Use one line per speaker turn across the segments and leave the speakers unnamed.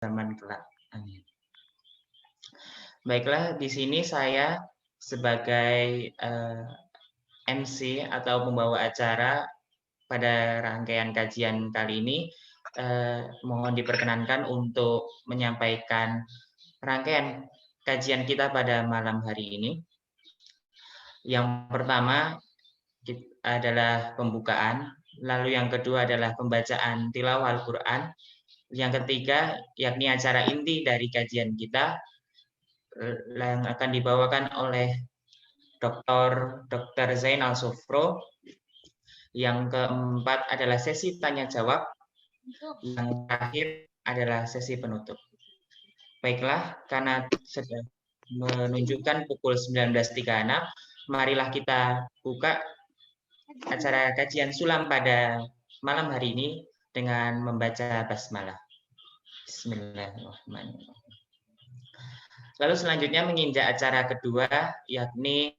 zaman kelak. Amin. Baiklah, di sini saya sebagai MC atau pembawa acara pada rangkaian kajian kali ini, mohon diperkenankan untuk menyampaikan rangkaian kajian kita pada malam hari ini. Yang pertama adalah pembukaan, lalu yang kedua adalah pembacaan tilawah Al-Quran, yang ketiga yakni acara inti dari kajian kita yang akan dibawakan oleh Dr. Zainal Sufro. Yang keempat adalah sesi tanya jawab. Yang terakhir adalah sesi penutup. Baiklah, karena sudah menunjukkan pukul 19.36, marilah kita buka acara kajian sulam pada malam hari ini dengan membaca basmalah. Bismillahirrahmanirrahim. Lalu selanjutnya menginjak acara kedua, yakni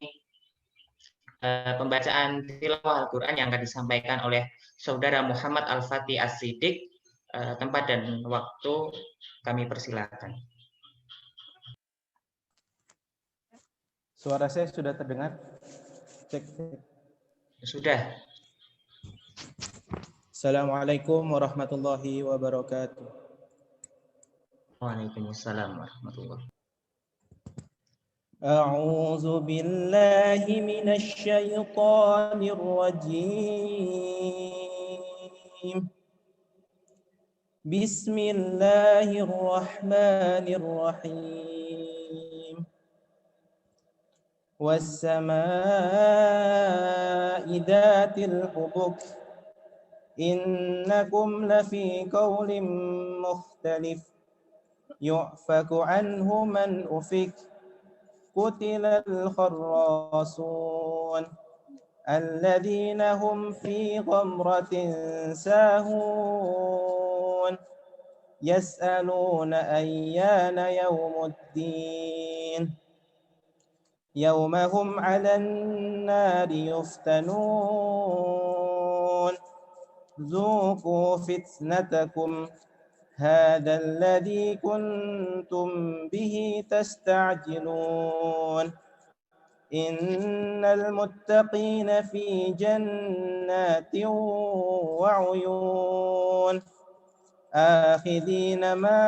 pembacaan tilawah Al-Quran yang akan disampaikan oleh Saudara Muhammad Al-Fatih As-Siddiq. Tempat dan waktu kami persilakan.
Suara saya sudah terdengar? Cek.
Sudah.
Assalamualaikum warahmatullahi wabarakatuh.
Waalaikumsalam warahmatullahi wabarakatuh.
أعوذ بالله من الشيطان الرجيم بسم الله الرحمن الرحيم والسماء ذات الحبك إنكم لفي قول مختلف يؤفك عنه من أفك قتل الخراصون الذين هم في غمرة ساهون يسألون أيان يوم الدين يوم هم على النار يفتنون ذوقوا فتنتكم هذا الذي كنتم به تستعجلون إن المتقين في جنات وعيون آخذين ما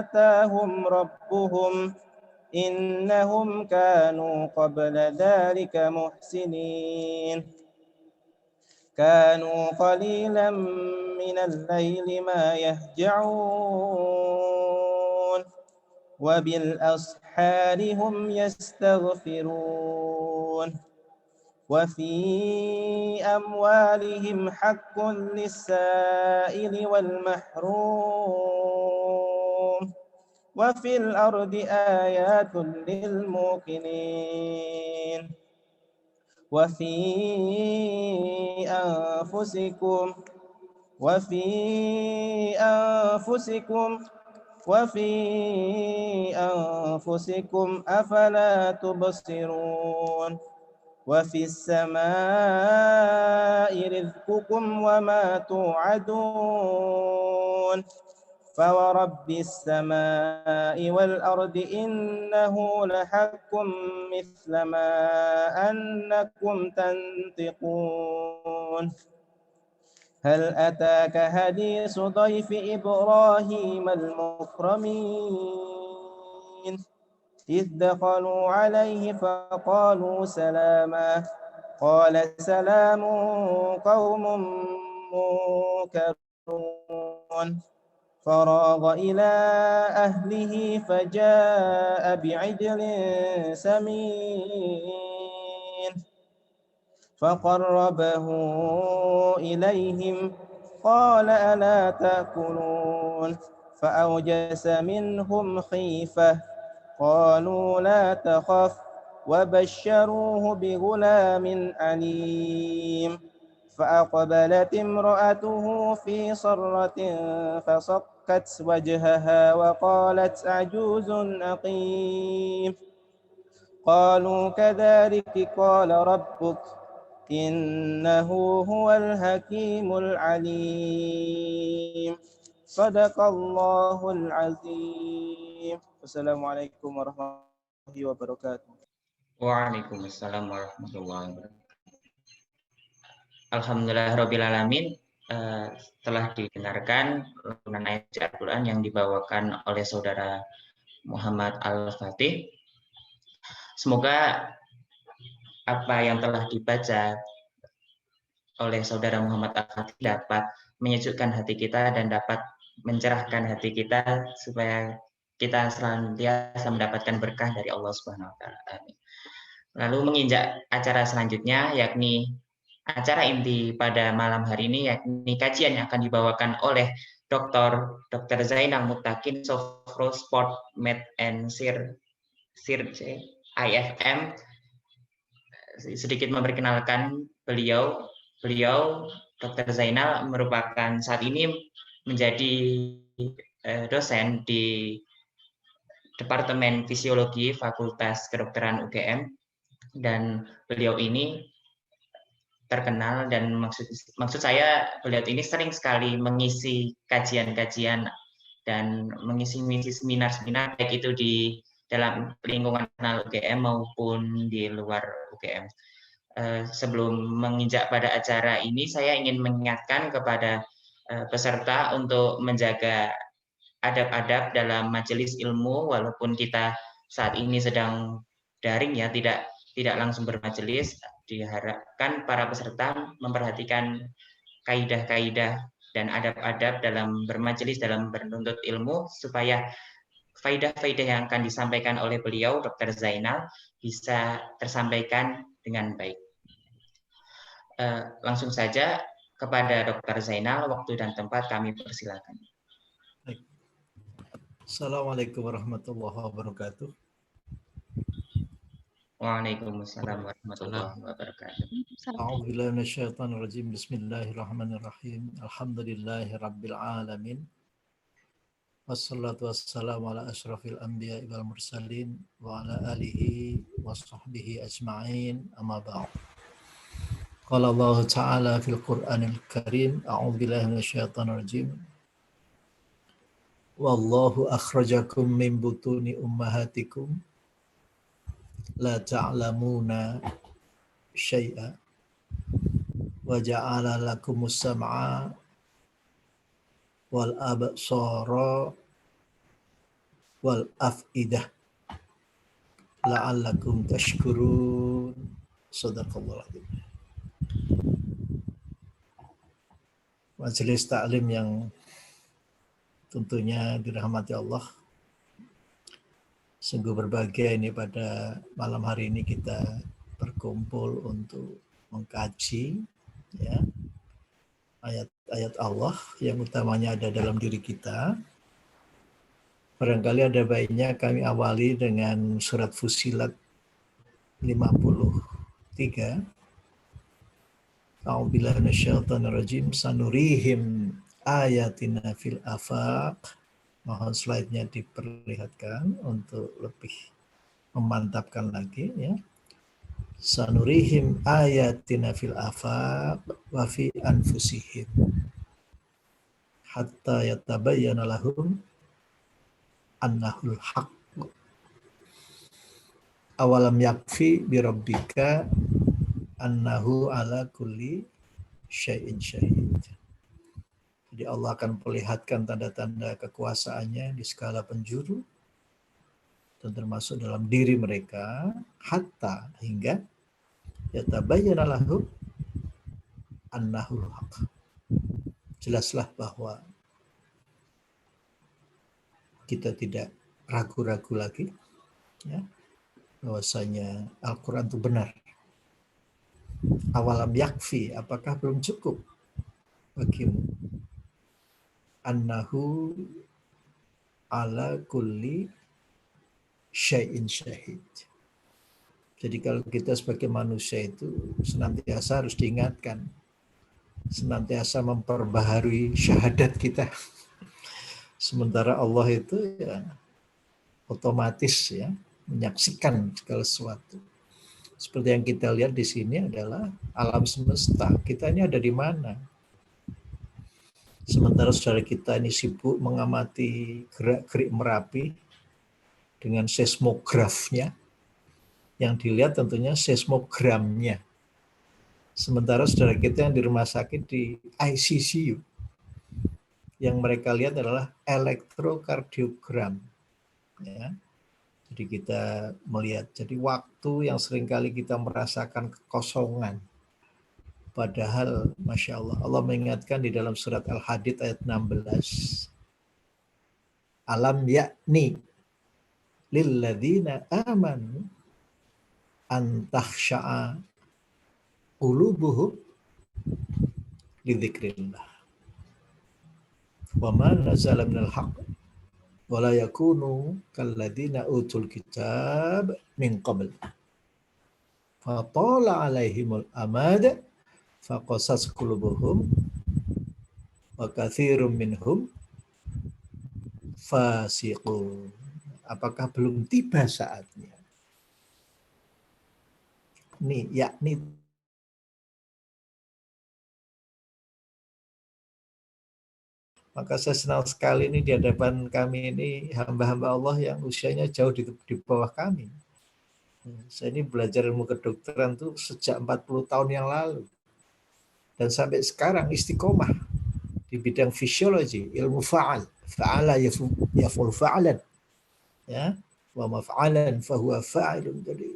آتاهم ربهم إنهم كانوا قبل ذلك محسنين كانوا قليلا من الليل ما يهجعون وبالأسحار هم يستغفرون وفي أموالهم حق للسائل والمحروم وفي الأرض آيات للموقنين وفي أنفسكم أفلا تبصرون وفي السماء رزقكم وما توعدون فورب السماء والأرض إنه لحق مثل ما أنكم تنطقون هل أتاك حديث ضيف إبراهيم المكرمين إذ دخلوا عليه فقالوا سلاما قال سلام قوم منكرون فراغ إلى أهله فجاء بعجل سمين فقربه إليهم قال ألا تأكلون فأوجس منهم خيفة قالوا لا تخف وبشروه بغلام عليم فأقبلت امرأته في صرة فصكت وجهها وقالت عجوز عقيم قالوا كذلك قال ربك إنه هو الحكيم العليم صدق الله العظيم. Wassalamualaikum warahmatullahi wabarakatuh.
Waalaikumsalam warahmatullahi wabarakatuh. Alhamdulillahirrabbilalamin. Telah didengarkan lantunan ayat Al-Quran yang dibawakan oleh saudara Muhammad Al-Fatih. Semoga apa yang telah dibaca oleh saudara Muhammad Al-Fatih dapat menyejukkan hati kita dan dapat mencerahkan hati kita supaya kita senantiasa mendapatkan berkah dari Allah Subhanahu wa taala. Amin. Lalu menginjak acara selanjutnya, yakni acara inti pada malam hari ini, yakni kajian yang akan dibawakan oleh Dr. Zainal Muttaqin, Sofro Sport Med and Sirce IFM. Sedikit memperkenalkan beliau Dr. Zainal merupakan saat ini menjadi dosen di Departemen Fisiologi Fakultas Kedokteran UGM, dan beliau ini terkenal dan maksud saya beliau ini sering sekali mengisi kajian-kajian dan mengisi seminar-seminar baik itu di dalam lingkungan UGM maupun di luar UGM. Sebelum menginjak pada acara ini, saya ingin mengingatkan kepada peserta untuk menjaga adab-adab dalam majelis ilmu, walaupun kita saat ini sedang daring ya, tidak langsung bermajelis. Diharapkan para peserta memperhatikan kaidah-kaidah dan adab-adab dalam bermajelis, dalam menuntut ilmu, supaya faidah-faidah yang akan disampaikan oleh beliau, Dr. Zainal, bisa tersampaikan dengan baik. Langsung saja kepada Dr. Zainal, waktu dan tempat kami persilakan.
Assalamualaikum warahmatullahi wabarakatuh.
Waalaikumsalam warahmatullahi wabarakatuh.
A'udzubillahi minasyaitonir rajim. Bismillahirrahmanirrahim. Alhamdulillahi rabbil alamin. Wassalatu wassalamu ala asyrafil anbiya'i wal mursalin wa ala alihi wa sahbihi ajma'in. Amma ba'd. Qala Allah Ta'ala fil Qur'anil Karim. A'udzubillahi minasyaitonir rajim. Wallahu akhrajakum min butuni ummahatikum la ta'lamuna syai'a wa ja'ala lakumus sam'a wal absara wal af'idah la'allakum tashkurun. Shadaqallahu alazim. Majelis taklim yang tentunya dirahmati Allah, sungguh berbahagia ini pada malam hari ini kita berkumpul untuk mengkaji ya ayat-ayat Allah yang utamanya ada dalam diri kita. Barangkali ada baiknya kami awali dengan surat Fussilat 53. A'udzubillahi minasyaitonir rajim. Sanurihim ayatina fil afaq. Mohon slide-nya diperlihatkan untuk lebih memantapkan lagi ya. Sanurihim ayatina fil afaq wa fi anfusihim hatta yatabayyana lahum annahul haqq. Awalam yakfi bi rabbika annahu ala kulli syai'in syahid. Jadi Allah akan perlihatkan tanda-tanda kekuasaannya di segala penjuru dan termasuk dalam diri mereka, hatta hingga yatabayyana lahum annahul haqq. Jelaslah bahwa kita tidak ragu-ragu lagi ya, bahwasanya Al-Quran itu benar. Awalam yakfi, apakah belum cukup bagimu? Annahu ala kulli syai'in syahid. Jadi kalau kita sebagai manusia itu senantiasa harus diingatkan, senantiasa memperbaharui syahadat kita. Sementara Allah itu ya otomatis ya menyaksikan segala sesuatu. Seperti yang kita lihat di sini adalah alam semesta. Kita ini ada di mana? Sementara saudara kita ini sibuk mengamati gerak-gerik Merapi dengan seismografnya. Yang dilihat tentunya seismogramnya. Sementara saudara kita yang di rumah sakit di ICU, yang mereka lihat adalah elektrokardiogram. Ya. Jadi kita melihat, jadi waktu yang seringkali kita merasakan kekosongan. Padahal, Masya Allah, Allah mengingatkan di dalam surat Al-Hadid ayat 16. Alam yakni lilladzina amanu an takhsha'a qulubuhum li dzikrillah. Wa ma nazala minal haqq wa la yakunu kalladzina utul kitab min qabl. Fa tala 'alaihimul amad faqasas qulubuhum wa katsirum minhum fasiqun. Apakah belum tiba saatnya? Nih, yakni maka saya senang sekali ini di hadapan kami ini hamba-hamba Allah yang usianya jauh di bawah kami. Saya ini belajar ilmu kedokteran tuh sejak 40 tahun yang lalu. Dan sampai sekarang istiqomah di bidang fisiologi, ilmu fa'al. Fa'ala yaf'ul fa'alan. Ya, wa maf'alan fahuwa fa'ilun. Jadi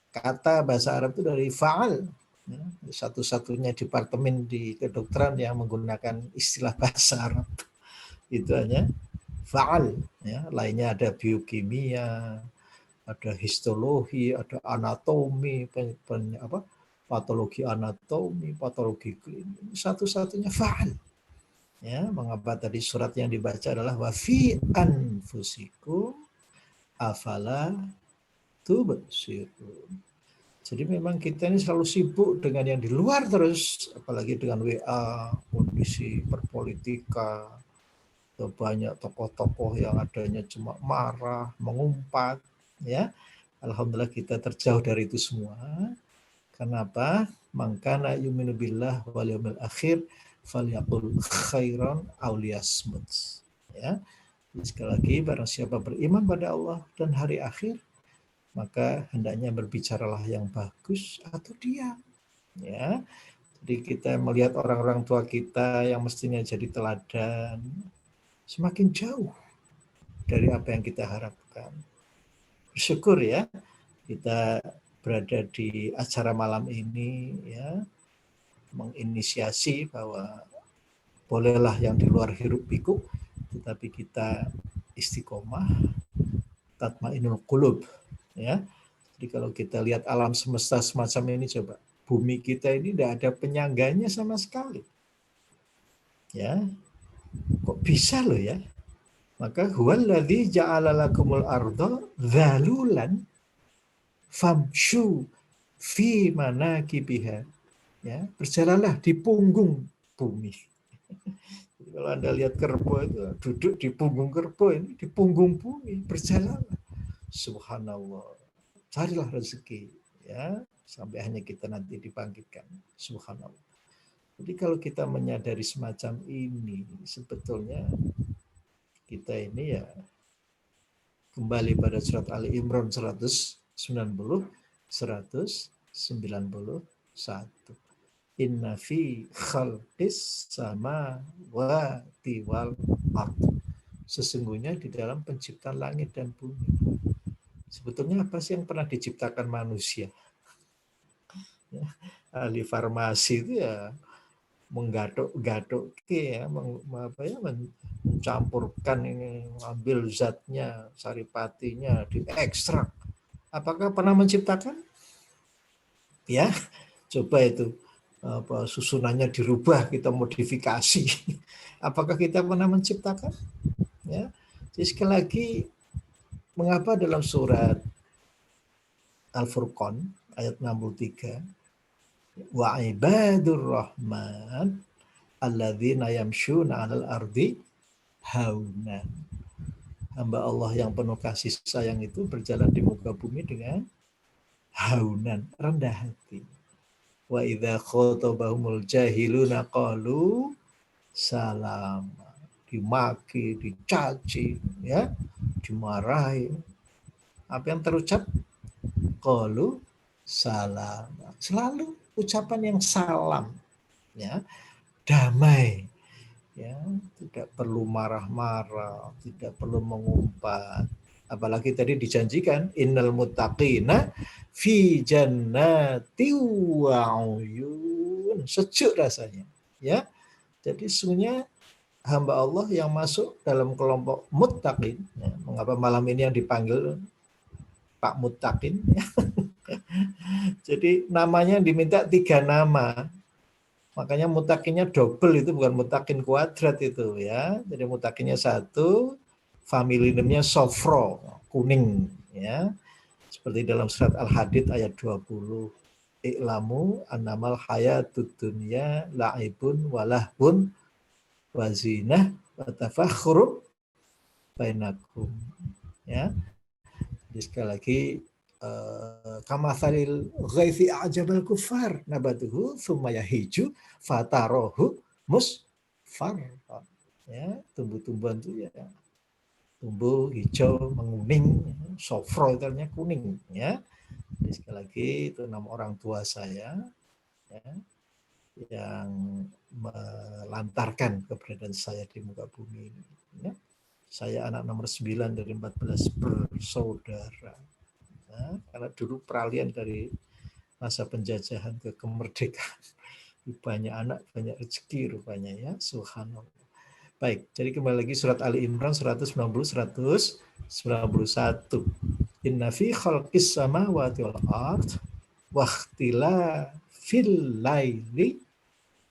kata bahasa Arab itu dari fa'al. Ya, satu-satunya departemen di kedokteran yang menggunakan istilah bahasa Arab. Itu hanya fa'al. Ya, lainnya ada biokimia, ada histologi, ada anatomi, patologi anatomi, patologi klinis. Satu-satunya fa'al. Ya, mengapa tadi surat yang dibaca adalah wa fi anfusikum afala tubsirun. Jadi memang kita ini selalu sibuk dengan yang di luar terus, apalagi dengan WA, kondisi perpolitika, banyak tokoh-tokoh yang adanya cuma marah, mengumpat, ya. Alhamdulillah kita terjauh dari itu semua. Kenapa? Mangkana yu'minu billah wal yaumil akhir falyaqul khairan aw liyasmut. Ya. Sekali lagi barang siapa beriman pada Allah dan hari akhir, maka hendaknya berbicaralah yang bagus atau diam. Ya. Jadi kita melihat orang-orang tua kita yang mestinya jadi teladan, semakin jauh dari apa yang kita harapkan. Bersyukur ya, kita berada di acara malam ini, ya, menginisiasi bahwa bolehlah yang di luar hiruk pikuk, tetapi kita istiqomah, tatmainul qulub. Ya, jadi kalau kita lihat alam semesta semacam ini, coba bumi kita ini tidak ada penyangganya sama sekali. Ya, kok bisa loh ya? Maka huwallazi ja'ala lakumul arda dzalulan famshu fi manakibiha. Ya, berjalanlah di punggung bumi. Jadi kalau Anda lihat kerbau itu duduk di punggung kerbau, ini di punggung bumi, berjalanlah. Subhanallah. Carilah rezeki, ya, sampai hanya kita nanti dibangkitkan. Subhanallah. Jadi kalau kita menyadari semacam ini, sebetulnya kita ini ya kembali pada surat Ali Imran 190, 191. Inna fi khalqis samawati wal ardh. Sesungguhnya di dalam penciptaan langit dan bumi. Sebetulnya apa sih yang pernah diciptakan manusia? Ya, ahli farmasi itu ya menggaduk-gaduk ya, mencampurkan ini, mengambil zatnya, saripatinya, diekstrak. Apakah pernah menciptakan? Ya, coba itu susunannya dirubah, kita modifikasi. Apakah kita pernah menciptakan? Ya, jadi sekali lagi, mengapa dalam surat Al-Furqan ayat 63, wa ibadur rahman alladzina yamshuna 'alal ardi hauna. Hamba Allah yang penuh kasih sayang itu berjalan di muka bumi dengan haunan, rendah hati. Wa idza khotabahumul jahiluna qalu salam. Dimaki, dicaci, ya, dimarahi. Apa yang terucap? Qalu salam. Selalu ucapan yang salam, ya, damai, ya, tidak perlu marah-marah, tidak perlu mengumpat. Apalagi tadi dijanjikan innal muttaqina fi jannati wa uyun, sejuk rasanya, ya. Jadi sesungguhnya hamba Allah yang masuk dalam kelompok muttaqin, ya. Mengapa malam ini yang dipanggil Pak Muttaqin, ya. Jadi namanya diminta 3 nama. Makanya mutakinnya double, itu bukan mutakin kuadrat itu, ya. Jadi mutakinnya 1, family name-nya Sofro, kuning, ya. Seperti dalam surat Al-Hadid ayat 20. I'lamu annamal hayatud dunya la'ibun walahbun wazinah wa tafakhurun bainakum, ya. Jadi sekali lagi kamathalil ghaithi a'jabal kufar nabatuhu thumma yahiju fatarohu musfar, ya, tumbuh-tumbuhan itu ya tumbuh hijau menguning, sofro itu artinya kuning, ya. Jadi sekali lagi itu nama orang tua saya, ya, yang melantarkan keberadaan saya di muka bumi ini, ya. Saya anak nomor 9 dari 14 bersaudara. Nah, karena dulu peralihan dari masa penjajahan ke kemerdekaan. Banyak anak, banyak rezeki rupanya, ya. Subhanallah. Baik, jadi kembali lagi surat Ali Imran 190-191. Inna fi khalqis samawati wal ard wa ikhtilafil laili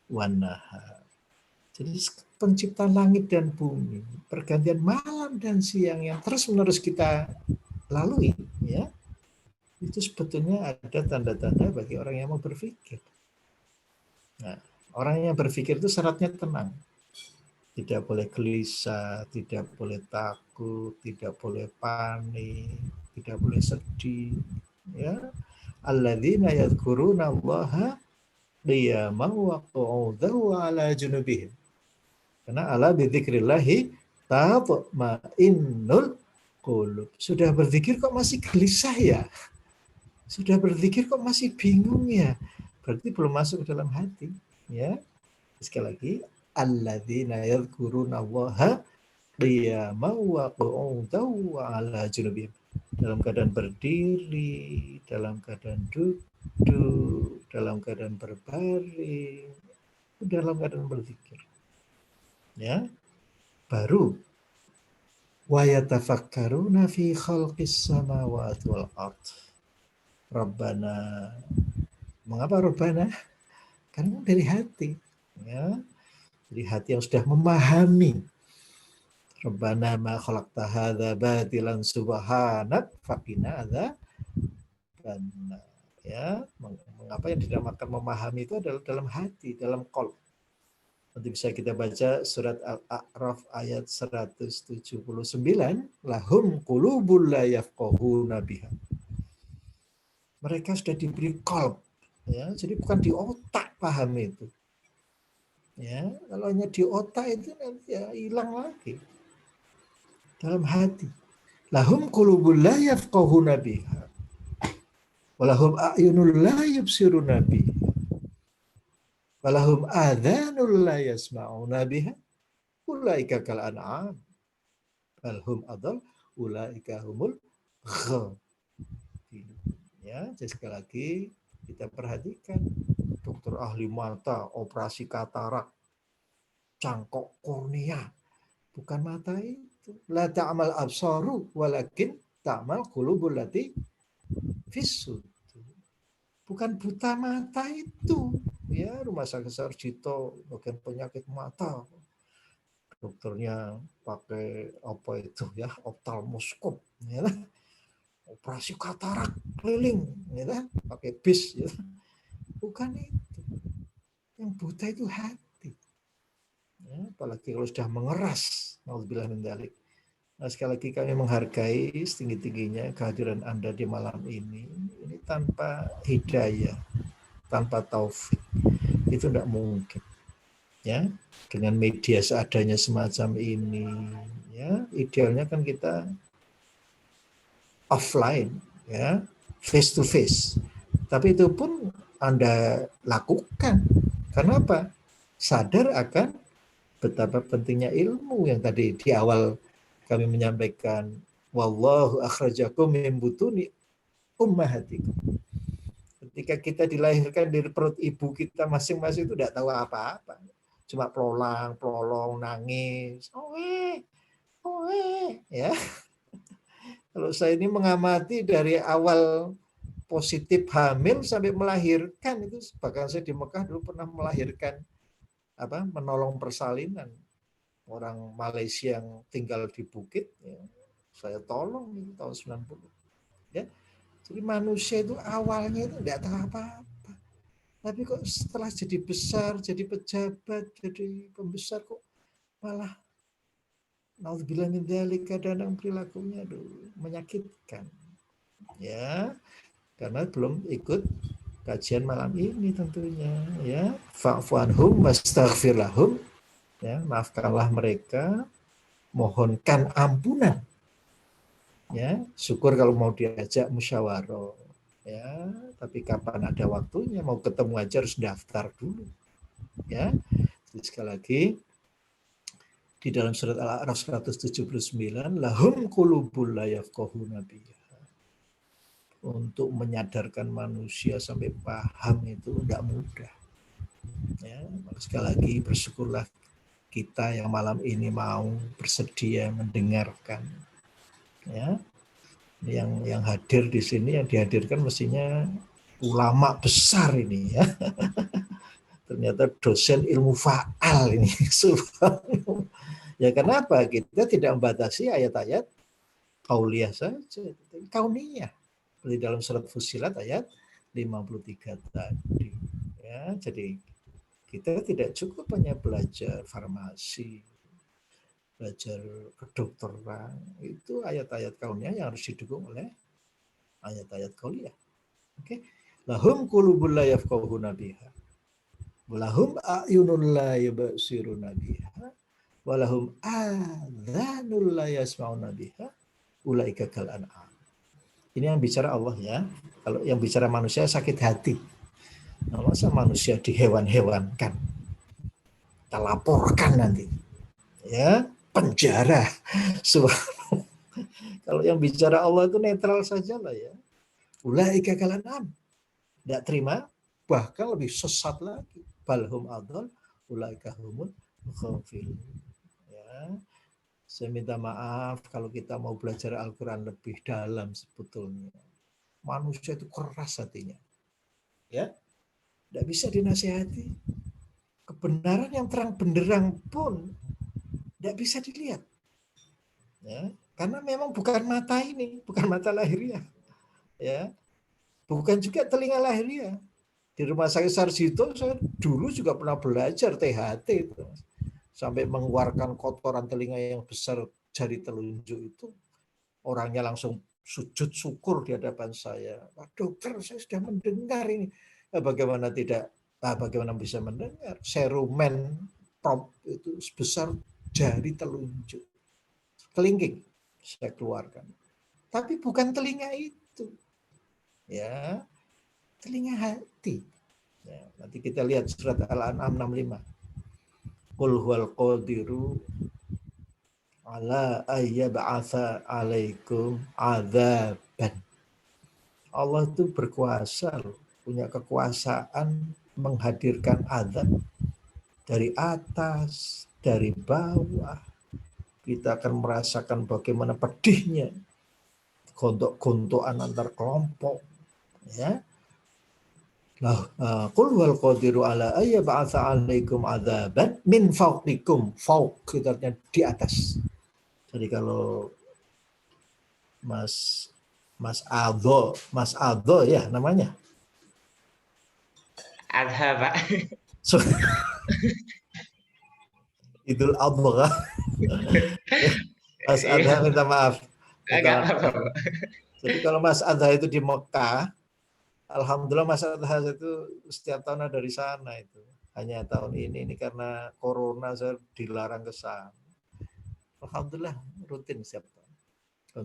wan nahar. Jadi penciptaan langit dan bumi, pergantian malam dan siang yang terus-menerus kita lalui, ya. Itu sebetulnya ada tanda-tanda bagi orang yang mau berpikir. Nah, orang yang berpikir itu syaratnya tenang. Tidak boleh gelisah, tidak boleh takut, tidak boleh panik, tidak boleh sedih, ya. Alladzina yadhkuruna Allaha qiyaman wa qu'udan wa 'ala junubihim. Karena ala bidzikrillahi tatma'innul qulub. Sudah berzikir kok masih gelisah ya? Sudah berzikir kok masih bingung ya? Berarti belum masuk ke dalam hati, ya. Sekali lagi, alladzina yadhkuruna Allaha qiyaman wa qu'udan wa 'ala junubihim. Dalam keadaan berdiri, dalam keadaan duduk, dalam keadaan berbaring, dalam keadaan berzikir, ya. Baru wa yatafakkaruna fi khalqis samawati wal ard. Rabbana. Mengapa Rabbana? Karena dari hati, ya. Dari hati yang sudah memahami. Rabbana ma khalaqta hadza batilan subhanak faqina adzabannar, ya. Mengapa yang dinamakan memahami itu adalah dalam hati, dalam qalb. Nanti bisa kita baca surat Al-A'raf ayat 179, lahum qulubul la yafqahuna biha. Mereka sudah diberi qalb, ya. Jadi bukan di otak paham itu. Ya, kalau hanya di otak itu nanti ya hilang lagi. Dalam hati. Lahum qulubul la yafqahuna biha. Walahum a'yunul la yubsiruna biha. Walahum adhanul la yasma'una biha. Ulaika kal an'am. Balhum adall. Ulaika humul ghafilun. Ya, jadi sekali lagi kita perhatikan dokter ahli mata, operasi katarak, cangkok kornea, bukan mata itu. La ta'mal absaru walakin ta'mal qulubul lati fis-sudur. Bukan buta mata itu, ya. Rumah sakit Sarjito bagian penyakit mata, dokternya pakai apa itu, ya, oftalmoskop, ya. Operasi katarak keliling, ya, pakai bis, ya. Bukan itu. Yang buta itu hati. Ya, apalagi kalau sudah mengeras, naudzubillah min dzalik, Nah, sekali lagi kami menghargai setinggi-tingginya kehadiran Anda di malam ini. Ini tanpa hidayah, tanpa taufik, itu tidak mungkin. Ya, dengan media seadanya semacam ini, ya, idealnya kan kita offline, ya, face to face. Tapi itu pun Anda lakukan. Karena apa? Sadar akan betapa pentingnya ilmu yang tadi di awal kami menyampaikan, wallahu akhrajakum min butuni ummahatikum. Ketika kita dilahirkan dari perut ibu kita masing-masing itu tidak tahu apa-apa. Cuma pelolong, nangis. Ya. Kalau saya ini mengamati dari awal positif hamil sampai melahirkan, itu bahkan saya di Mekah dulu pernah melahirkan menolong persalinan orang Malaysia yang tinggal di bukit, ya, saya tolong itu tahun 90. Ya. Jadi manusia itu awalnya itu tidak tahu apa-apa. Tapi kok setelah jadi besar, jadi pejabat, jadi pembesar kok malah naudzubillah min dzalik, kadang perilakunya menyakitkan. Ya, karena belum ikut kajian malam ini tentunya, ya. Fa'fu anhum wastaghfir lahum. Ya, maafkanlah mereka, mohonkan ampunan. Ya, syukur kalau mau diajak musyawarah. Ya, tapi kapan ada waktunya, mau ketemu aja harus daftar dulu. Ya. Jadi sekali lagi di dalam surat Al-A'raf 179, lahum qulubul la yafqahuna biha. Untuk menyadarkan manusia sampai paham itu tidak mudah. Ya, sekali lagi bersyukurlah kita yang malam ini mau bersedia mendengarkan. Ya, yang hadir di sini, yang dihadirkan mestinya ulama besar ini, ya. Ternyata dosen ilmu faal ini. Ya, kenapa? Kita tidak membatasi ayat-ayat qauliyah saja, kauniyah. Seperti dalam surat Fussilat ayat 53 tadi. Ya, jadi kita tidak cukup hanya belajar farmasi, belajar kedokteran. Itu ayat-ayat kauniyah yang harus didukung oleh ayat-ayat qauliyah. Oke. Lahum qulubul la yafqahuna biha. Walahum a'yunul la yubsiruna biha. Walahum adzanul la yasma'una biha. Ulaika kal an'am. Ini yang bicara Allah, ya. Kalau yang bicara manusia sakit hati. Nah, masa manusia dihewan-hewankan? Kita laporkan nanti. Ya, penjara. Kalau yang bicara Allah itu netral saja lah, ya. Ulaika kal an'am. Tidak terima, bahkan lebih sesat lagi. Balhum adhal ulaika humul ghafilun. Ya. Saya minta maaf kalau kita mau belajar Al-Quran lebih dalam sebetulnya. Manusia itu keras hatinya. Ya, tidak bisa dinasihati. Kebenaran yang terang benderang pun tidak bisa dilihat. Ya, karena memang bukan mata ini, bukan mata lahiriah. Ya, bukan juga telinga lahiriah. Di rumah sakit Sarjito saya dulu juga pernah belajar THT itu. Sampai mengeluarkan kotoran telinga yang besar jari telunjuk itu, orangnya langsung sujud syukur di hadapan saya. Pak dokter, saya sudah mendengar ini. Bagaimana tidak? Bagaimana bisa mendengar? Serumen prop itu sebesar jari telunjuk, kelingking saya keluarkan. Tapi bukan telinga itu, ya, telinga hati. Ya, nanti kita lihat surat Al-An'am 65. Qul huwal qadiru ala ayyab'atsa 'alaikum 'adzaban. Allah itu berkuasa, punya kekuasaan menghadirkan azab dari atas, dari bawah. Kita akan merasakan bagaimana pedihnya gontok-gontokan antar kelompok, ya. Qul huwal qadiru ala ayyab'atsa 'alaikum 'adzaban min fawqikum. Fawq itu artinya di atas. Jadi kalau Mas Aldo ya namanya.
Adha, Pak.
So, Idul Adha. Mas Adha minta maaf.
Enggak apa-apa.
Jadi kalau Mas Adha itu di Mekah, alhamdulillah Mas Adha itu setiap tahun ada di sana itu. Hanya tahun ini karena corona saya dilarang ke sana. Alhamdulillah rutin setiap tahun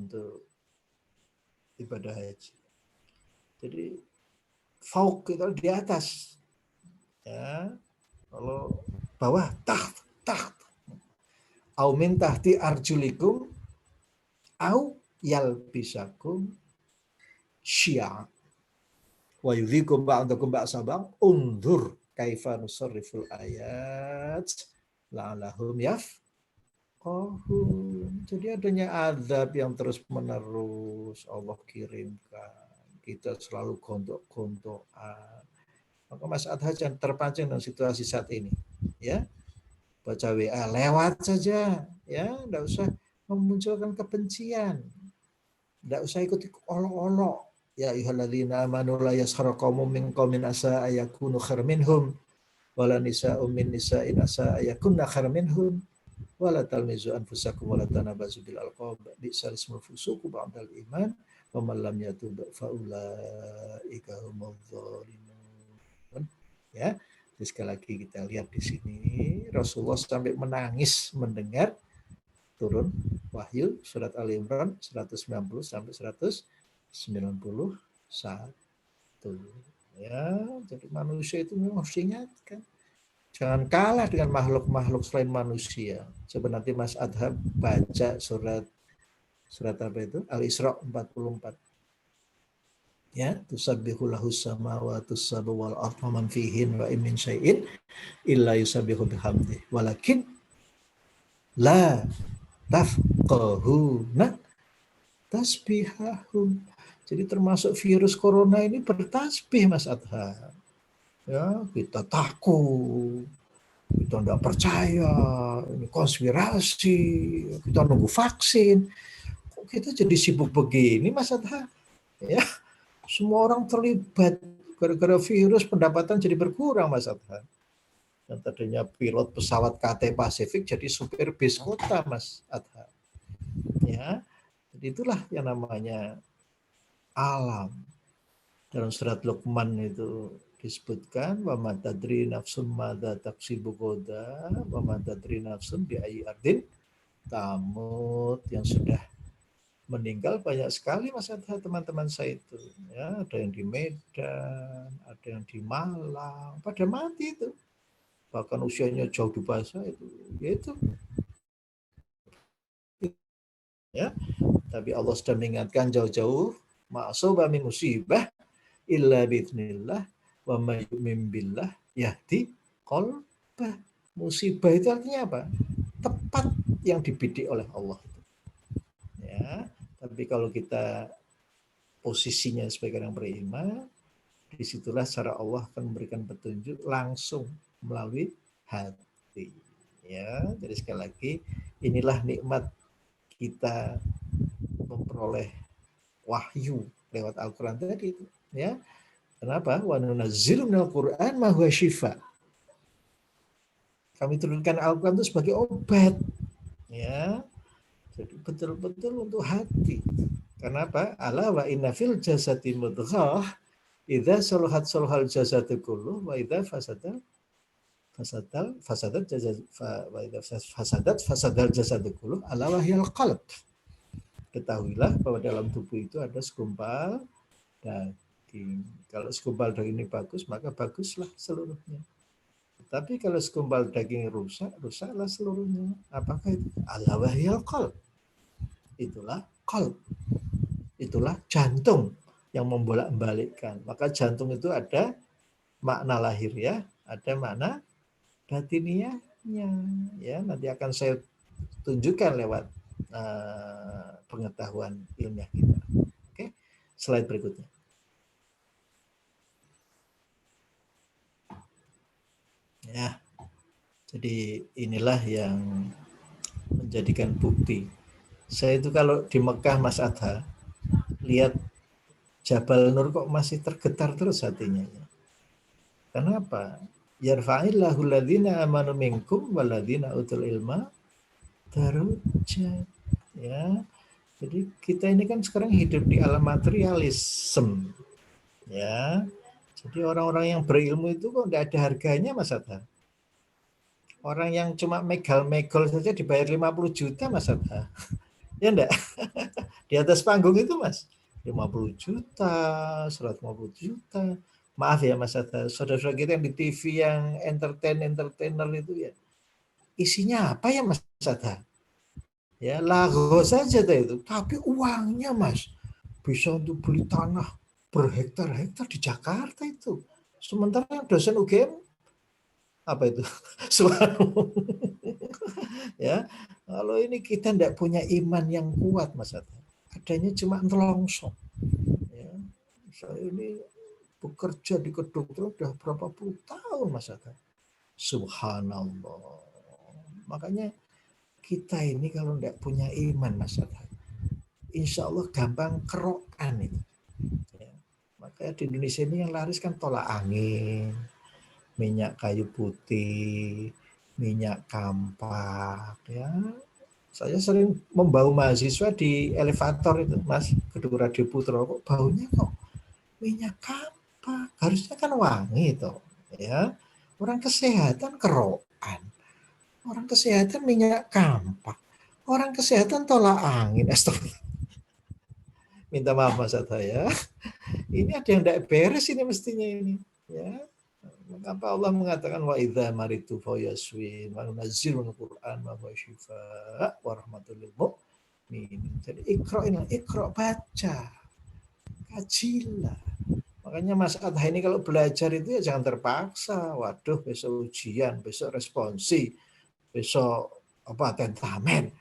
untuk ibadah haji. Jadi fauk itu di atas, ya. Kalau bawah taht. Au min tahti arjulikum au yalbisakum syi'a wa yudhikum ba'dakum ba'sabang unzur kaifa nusarriful ayat la'allahum yafqahun. Jadi adanya azab yang terus menerus Allah kirimkan, kita selalu gontok-gontokan. Maka Mas Adha jangan terpancing dengan situasi saat ini, ya. Baca WA lewat saja, ya, enggak usah memunculkan kebencian. Enggak usah ikut olok-olok. Ya ayyuhalladzina amanu la yaskhar qaumun min qaumin asa ayakunu khairan minhum wala nisa'un min nisa'in asa ayakunna khairan minhum wala talmizu anfusakum wala tanabazu bil alqab bi'sal ismul fusuqu ba'dal iman wa man lam yatub fa ulaika humudz zalimun. Ya. Jadi sekali lagi kita lihat di sini Rasulullah sampai menangis mendengar turun Wahyu surat Ali Imran 190 sampai 191. Ya, jadi manusia itu memang harus diingatkan. Jangan kalah dengan makhluk-makhluk selain manusia. Coba nanti Mas Adha baca surat apa itu? Al-Isra 44. Ya, tusabbihu lahus samawati sab'u wal ardu man fihin wa min syai'in illa yusabbihu bihamdi walakin la tafqahuna tasbihahum. Jadi termasuk virus corona ini bertasbih Mas Adha. Ya, kita takut, kita tidak percaya, ini konspirasi, kita nunggu vaksin. Kok kita jadi sibuk begini Mas Adha? Ya. Semua orang terlibat gara-gara virus, pendapatan jadi berkurang Mas Adha. Yang tadinya pilot pesawat KT Pasifik jadi supir bis kota Mas Adha. Ya, jadi itulah yang namanya alam. Dalam surat Luqman itu disebutkan wa ma tadri nafsun madza taksibu ghadan wa ma tadri nafsun bi ayyi ardin tamut. Yang sudah meninggal banyak sekali Mas Adha, teman-teman saya itu, ya, ada yang di Medan, ada yang di Malang, pada mati itu, bahkan usianya jauh di bawah itu, gitu. Ya, tapi Allah sudah mengingatkan jauh-jauh, ma'asoba min musibah illa bi'idznillah wa may yu'min billah yahdi qalbah. Musibah itu artinya apa? Tepat yang dibidik oleh Allah. Ya, tapi kalau kita posisinya sebagai orang beriman, disitulah cara Allah akan memberikan petunjuk langsung melalui hati. Ya, jadi sekali lagi inilah nikmat kita memperoleh wahyu lewat Al-Quran tadi itu. Ya, kenapa? Wa nunazzilu minal Qur'an ma huwa syifa. Kami turunkan Al-Quran itu sebagai obat. Ya. Jadi betul-betul untuk hati. Kenapa? Ala wa inna fil jasadi mudghah idza salahat salahal jasadu kullu wa idza fasadat fasadal jasadu kullu ala wahyal qalb. Ketahuilah bahwa dalam tubuh itu ada segumpal daging. Kalau segumpal daging ini bagus, maka baguslah seluruhnya. Tapi kalau segumpal daging rusak, rusaklah seluruhnya. Apakah itu? Ala wahyal qalb. Itulah qalb. Itulah jantung yang membolak-balikkan. Maka jantung itu ada makna lahir ya, ada makna batiniahnya. Ya, nanti akan saya tunjukkan lewat pengetahuan ilmiah kita. Oke, slide berikutnya. Ya, jadi inilah yang menjadikan bukti. Saya itu kalau di Mekah Mas Adha, lihat Jabal Nur kok masih tergetar terus hatinya. Kenapa? Yarfa'illahu alladzina amanu minkum walladzina utul ilma darajat. Ya, jadi kita ini kan sekarang hidup di alam materialisme. Ya, jadi orang-orang yang berilmu itu kok nggak ada harganya, Mas Adha. Orang yang cuma megal-megal saja dibayar 50 juta, Mas Adha. Ya enggak? Di atas panggung itu, Mas. 50 juta, 150 juta. Maaf ya, Mas Adha. Saudara-saudara kita yang di TV yang entertainer itu ya. Isinya apa ya, Mas Adha? Ya, lagu saja itu. Tapi uangnya, Mas, bisa untuk beli tanah berhektar-hektar di Jakarta itu. Sementara dosen UGM apa itu? Ya, kalau ini kita tidak punya iman yang kuat, Mas Adha. Adanya cuma nelongsong. Ya, saya ini bekerja di kedokteran udah berapa puluh tahun, Mas Adha. Subhanallah. Makanya kita ini kalau tidak punya iman, Mas Adha, insya Allah gampang kerokan itu. Ya. Makanya di Indonesia ini yang laris kan tolak angin, minyak kayu putih, minyak kampak. Ya, saya sering membawa mahasiswa di elevator itu, Mas, Gedung Radio Putra, kok baunya kok minyak kampak. Harusnya kan wangi itu, ya. Orang kesehatan kerokan, orang kesehatan minyak kampak, orang kesehatan tolak angin. Astagfirullah. Minta maaf Mas Adha ya. Ini ada yang tidak beres ini mestinya ini. Ya. Mengapa Allah mengatakan wa idza maritu fa yaswin wa nunazzilul Qur'an ma huwa syifaa wa rahmatul lil mu'minin. Jadi ikra baca. Kajilah. Makanya Mas Adha ini kalau belajar itu ya jangan terpaksa. Waduh, besok ujian, besok responsi, besok apa tentamen.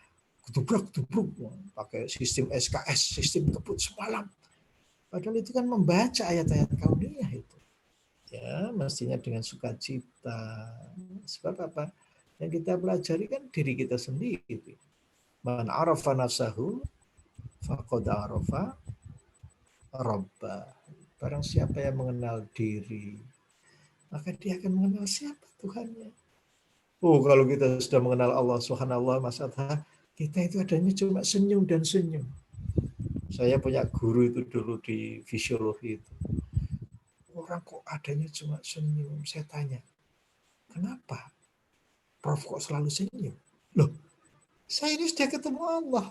Gedubruk pakai sistem SKS, sistem kebut semalam. Padahal itu kan membaca ayat-ayat kauniyah itu. Ya, mestinya dengan sukacita. Sebab apa? Yang kita pelajari kan diri kita sendiri. Man arafa nafsahu faqad arafa rabbah. Barang siapa yang mengenal diri, maka dia akan mengenal siapa Tuhannya. Oh, kalau kita sudah mengenal Allah Subhanallah, Mas Adha, kita itu adanya cuma senyum dan senyum. Saya punya guru itu dulu di fisiologi itu. Orang kok adanya cuma senyum. Saya tanya, kenapa? Prof kok selalu senyum? Loh, saya ini sudah ketemu Allah.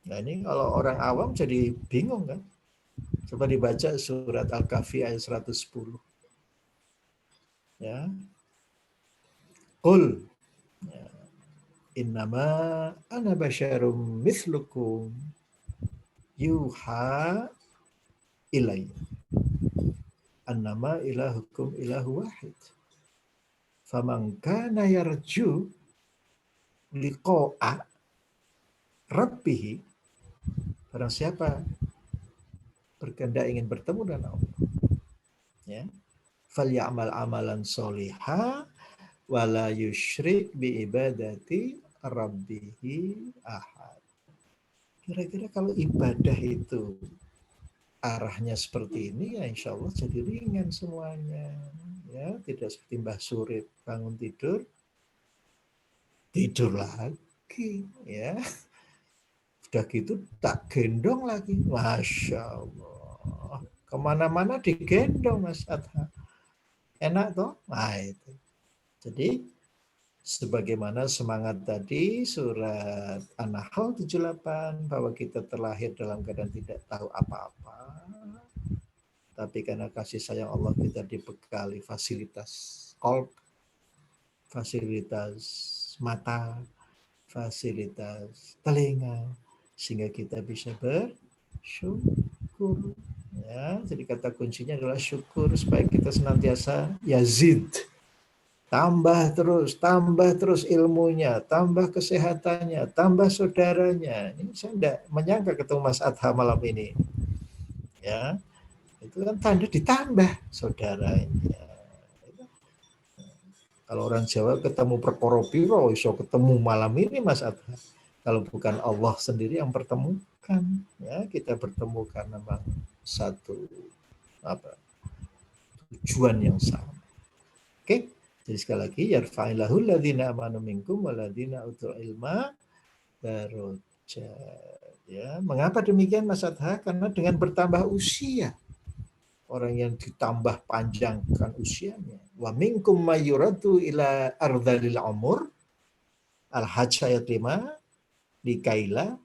Nah ini kalau orang awam jadi bingung kan? Coba dibaca surat Al-Kahfi ayat 110. Ya. Qul ya. Innama ana basyarum mithlukum yuha ilai. Annama ilahukum ilahu wahid. Faman kana yarju liqa'a rabbih, barang siapa berkehendak ingin bertemu dengan Allah, ya, falyamal amalan sholiha wala yusyrik bi ibadati rabbih ahad. Kira-kira kalau ibadah itu arahnya seperti ini, ya insya Allah jadi ringan semuanya. Ya, tidak seperti Mbah Surip bangun tidur lagi, ya. Udah gitu tak gendong lagi, masya Allah. Kemana-mana digendong Mas Adha. Enak toh? Nah itu. Jadi sebagaimana semangat tadi surat An-Nahl 78 bahwa kita terlahir dalam keadaan tidak tahu apa-apa. Tapi karena kasih sayang Allah kita dibekali fasilitas qalb, fasilitas mata, fasilitas telinga, sehingga kita bisa bersyukur. Ya, jadi kata kuncinya adalah syukur supaya kita senantiasa yazid. Tambah terus ilmunya, tambah kesehatannya, tambah saudaranya. Ini saya tidak menyangka ketemu Mas Adha malam ini. Ya, itu kan tanda ditambah saudaranya. Kalau orang Jawa ketemu perkara piro iso ketemu malam ini Mas Adha. Kalau bukan Allah sendiri yang pertemukan, ya kita bertemu karena memang satu tujuan yang sama. Oke, jadi sekali lagi yarfa'illahu alladziina amanu minkum walladzina utul ilma darajat. Ya, mengapa demikian Mas Adha? Karena dengan bertambah usia, orang yang ditambah panjangkan usianya. Wa minkum mayyuratu ila ardhalil umur. Al-Hajj ayat 5, dikaila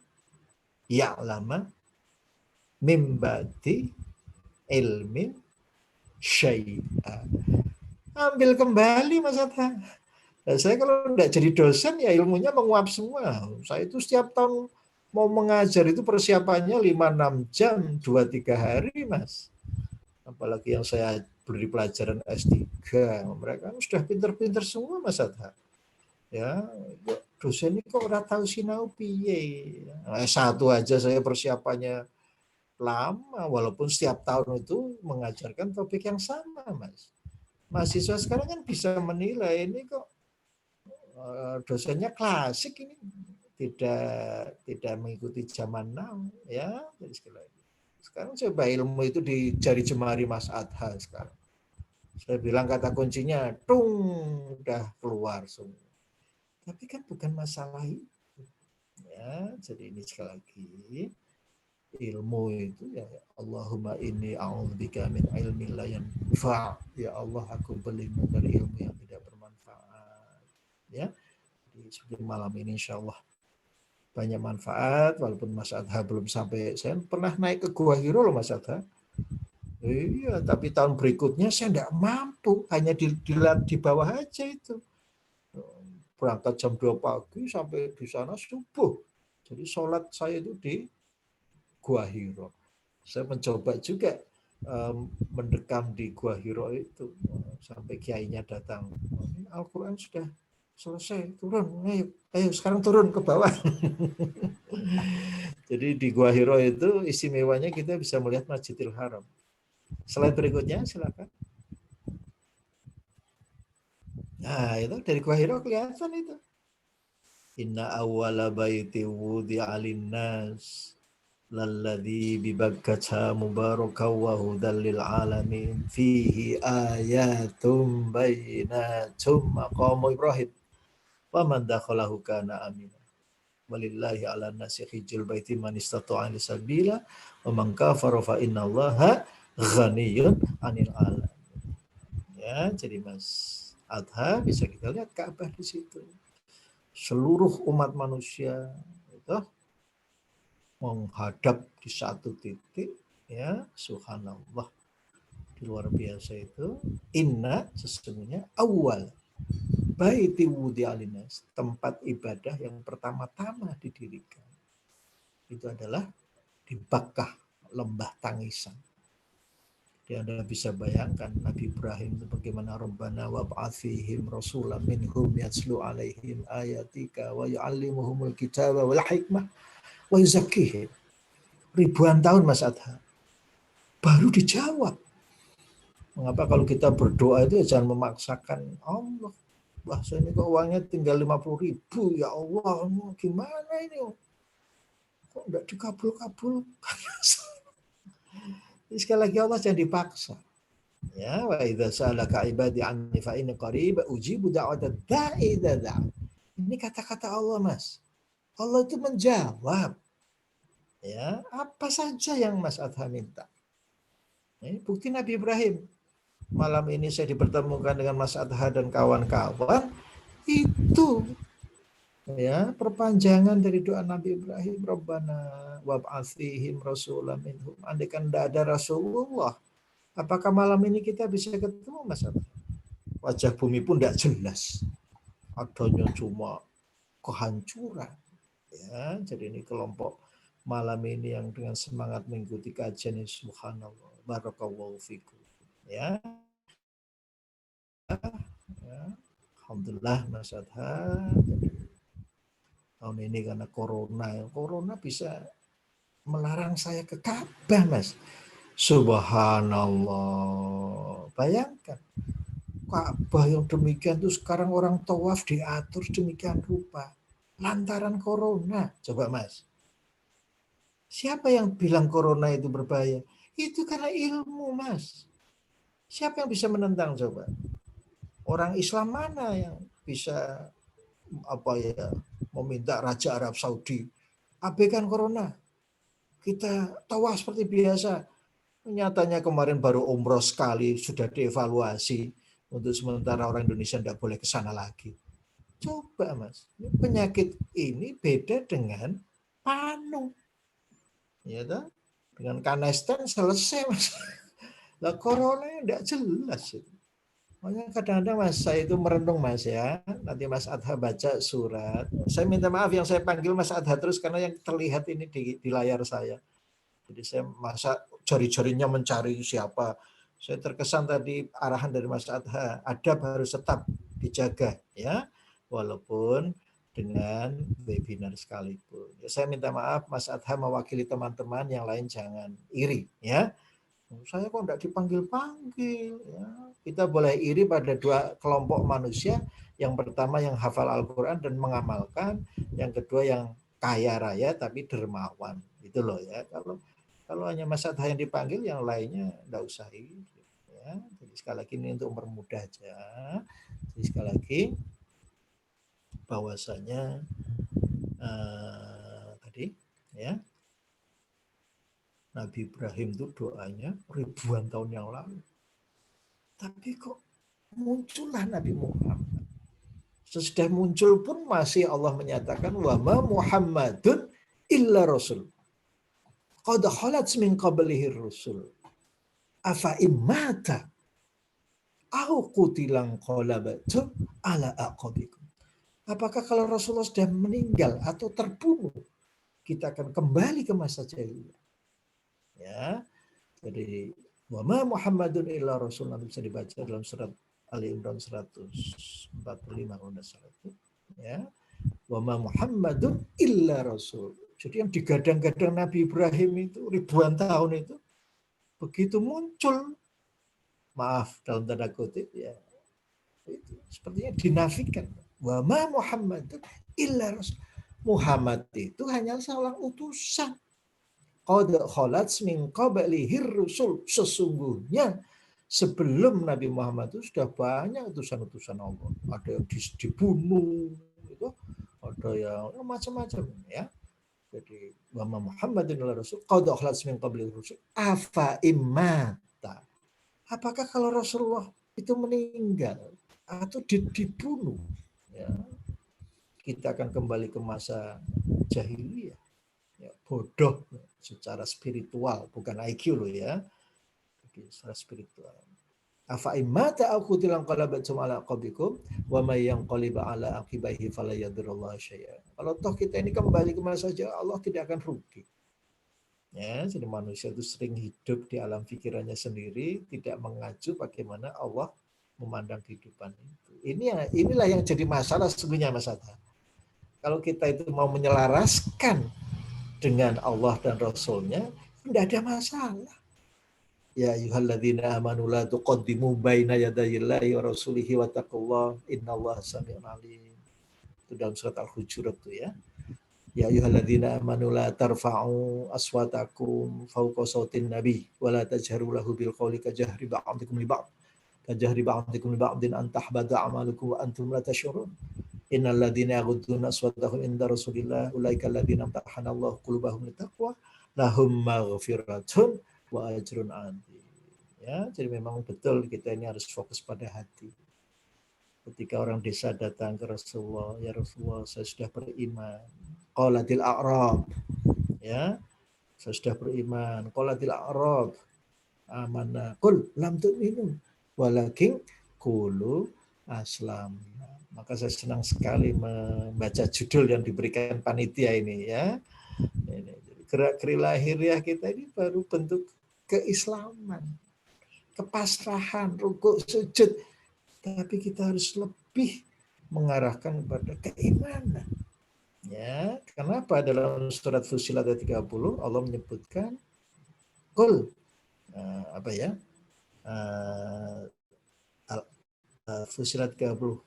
ya'lama mimbati ilmin syai'a. Ambil kembali Mas Adha. Nah, saya kalau tidak jadi dosen ya ilmunya menguap semua. Saya itu setiap tahun mau mengajar itu persiapannya 5-6 jam, 2-3 hari Mas. Apalagi yang saya beri pelajaran S3. Mereka sudah pinter-pinter semua Mas Adha. Ya, dosen ini kok ora tahu sinau piye. S1 aja saya persiapannya lama, walaupun setiap tahun itu mengajarkan topik yang sama Mas. Mahasiswa sekarang kan bisa menilai ini kok dosennya klasik ini tidak mengikuti zaman now ya. Jadi sekali lagi, sekarang coba ilmu itu di jari jemari Mas Adha sekarang. Saya bilang kata kuncinya tung udah keluar semua. Tapi kan bukan masalah itu ya. Jadi ini sekali lagi ilmu itu ya Allahumma inni a'udzubika min ilmin la yanfa'. Ya Allah, aku berlindung dari ilmu yang tidak bermanfaat ya. Seperti malam ini insya Allah banyak manfaat, walaupun Mas Adha belum sampai. Saya pernah naik ke Gua Hiro loh Mas Adha. Iya, tapi tahun berikutnya saya tidak mampu, hanya di bawah aja itu. Berangkat jam 2 pagi sampai di sana subuh. Jadi sholat saya itu di Gua Hiro. Saya mencoba juga mendekam di Gua Hiro itu sampai kiainya datang. Al-Quran sudah selesai, turun, ayo sekarang turun ke bawah. Jadi di Gua Hiro itu istimewanya kita bisa melihat Masjidil Haram. Slide berikutnya silakan. Nah itu dari Gua Hiro kelihatan itu. Inna awwala baiti wudi'a linnas lalladzi bibakkata mubarakaw wa hudal lil alamin fihi ayatum bayyinatum maqamu Ibrahim wa man dakhalahu kana amina walillahi 'alan nasi hijjul baiti man istata'a ilaihi sabila wa man kafara fa innallaha ghaniyyun 'anil 'alamin. Ya, jadi Mas Adha bisa kita lihat Ka'bah di situ. Seluruh umat manusia itu menghadap di satu titik ya, subhanallah. Luar biasa itu. Inna sesungguhnya awal baiti wudi'a linnas, tempat ibadah yang pertama-tama didirikan itu adalah di Bakkah, lembah tangisan. Jadi Anda bisa bayangkan Nabi Ibrahim itu bagaimana Rabbana wab'ats fihim rasulan minhum yatslu alaihim ayatika wa yu'allimuhumul kitaba wal hikmah wa yuzakkihim. Ribuan tahun Mas Adha baru dijawab. Mengapa kalau kita berdoa itu jangan memaksakan Allah. Wah, saya ini kok uangnya tinggal 50.000, ya Allah, gimana ini? Kok enggak dikabul-kabulkan? Sekali lagi Allah jangan dipaksa. Ya, wa idza sa'alaka ibadi anni fa inni qarib ujibu da'watad da'i idza da'a. Ini kata-kata Allah, Mas. Allah itu menjawab. Ya, apa saja yang Mas Adha minta. Ini bukti Nabi Ibrahim. Malam ini saya dipertemukan dengan Mas Adha dan kawan-kawan, itu ya perpanjangan dari doa Nabi Ibrahim, Rabbana wab'ats fihim rasulan minhum. Andai kan tidak ada Rasulullah, apakah malam ini kita bisa ketemu Mas Adha? Wajah bumi pun tidak jelas, adanya cuma kehancuran. Ya, jadi ini kelompok malam ini yang dengan semangat mengikuti kajian ini, subhanallah, barakallahu fikum. Ya, alhamdulillah Mas Adha. Tahun ini karena corona bisa melarang saya ke Ka'bah, Mas. Subhanallah. Bayangkan Ka'bah yang demikian itu sekarang orang tawaf diatur demikian rupa lantaran corona. Coba Mas, siapa yang bilang corona itu berbahaya? Itu karena ilmu, Mas. Siapa yang bisa menentang coba? Orang Islam mana yang bisa meminta Raja Arab Saudi, abaikan corona, kita tawaf seperti biasa. Nyatanya kemarin baru umroh sekali, sudah dievaluasi, untuk sementara orang Indonesia tidak boleh ke sana lagi. Coba Mas, penyakit ini beda dengan panu. Ya toh? Dengan kanesten selesai Mas. Lah corona tidak jelas. Makanya kadang-kadang Mas, saya itu merenung Mas ya. Nanti Mas Adha baca surat. Saya minta maaf yang saya panggil Mas Adha terus karena yang terlihat ini di layar saya. Jadi saya masa jari-jarinya mencari siapa. Saya terkesan tadi arahan dari Mas Adha, adab harus tetap dijaga ya. Walaupun dengan webinar sekalipun. Ya, saya minta maaf Mas Adha mewakili teman-teman yang lain jangan iri ya. Saya kok tidak dipanggil-panggil ya. Kita boleh iri pada dua kelompok manusia. Yang pertama yang hafal Al-Quran dan mengamalkan, yang kedua yang kaya raya tapi dermawan. Itu loh ya. Kalau hanya Mas Adha yang dipanggil, yang lainnya tidak usah iri ya. Jadi sekali lagi ini untuk mempermudah aja. Jadi sekali lagi bahwasanya tadi ya, Nabi Ibrahim itu doanya ribuan tahun yang lalu. Tapi kok muncullah Nabi Muhammad. Sesudah muncul pun masih Allah menyatakan wa ma Muhammadun illa rasul. Qad khalat min qablihi rusul. Afa immata au qutilan qalabtum ala aqabikum. Apakah kalau Rasulullah sudah meninggal atau terbunuh, kita akan kembali ke masa jahiliyah? Ya, jadi wa ma Muhammadun illa rasul, nanti bisa dibaca dalam surat Ali Imran 145 kalau tidak salah itu. Ya, wa ma Muhammadun illa rasul. Jadi yang digadang-gadang Nabi Ibrahim itu ribuan tahun itu begitu muncul, maaf dalam tanda kutip ya, itu sepertinya dinafikan. Wa ma Muhammadun illa rasul. Muhammad itu hanya seorang utusan. Qad khalat min qablihi rusul. Sesungguhnya sebelum Nabi Muhammad itu sudah banyak utusan-utusan Allah. Ada yang dibunuh, gitu. Ada yang macam-macam ya. Jadi wa ma Muhammadun illa rasul qad khalat min qablihi rusul afa immata. Apakah kalau Rasulullah itu meninggal atau dibunuh, ya, kita akan kembali ke masa jahiliyah, ya, bodoh secara spiritual, bukan IQ loh ya, tapi secara spiritual. Afa immata aku tilang qalabatum ala aqabikum wa may yanqalib ala aqibaihi fala yadurullah syai'a. Kalau toh kita ini kembali ke masa jahiliyah, Allah tidak akan rugi. Ya, jadi manusia itu sering hidup di alam pikirannya sendiri, tidak mengacu bagaimana Allah memandang kehidupan itu. Inilah yang jadi masalah sesungguhnya Mas Adha. Kalau kita itu mau menyelaraskan dengan Allah dan Rasulnya, tidak ada masalah. Ya ayyuhalladzina amanu la tuqaddimu baina yadayillahi wa rasulihi wattaqullah innallaha samii'un 'aliim. Itu dalam surat Al-Hujurat itu ya. Ya ayyuhalladzina amanu la tarfa'u aswatakum fawqa sautin nabi wa la tajharu lahu bil qawli kajahri ba'dikum li ba'd. Kajahri ba'dikum li ba'din an tahbata a'malukum wa antum la tash'urun. Innal ladzina yaghudduna aswatahum inda Rasulillah ulaika alladzina amtahanallahu qulubahum littaqwa lahum maghfiratun wa ajrun 'adzim. Ya, jadi memang betul kita ini harus fokus pada hati. Ketika orang desa datang ke Rasulullah, ya Rasulullah, saya sudah beriman. Qalatil a'rab, ya, saya sudah beriman. Qalatil a'rab, amanah. Qul lam tu'minu walakin qulu aslamna. Maka saya senang sekali membaca judul yang diberikan panitia ini ya. Gerak-gerik lahiriah kita ini baru bentuk keislaman, kepasrahan, rukuk, sujud. Tapi kita harus lebih mengarahkan kepada keimanan. Ya, kenapa dalam surat Fussilat ayat 30 Allah menyebutkan qul apa ya? Fussilat 30.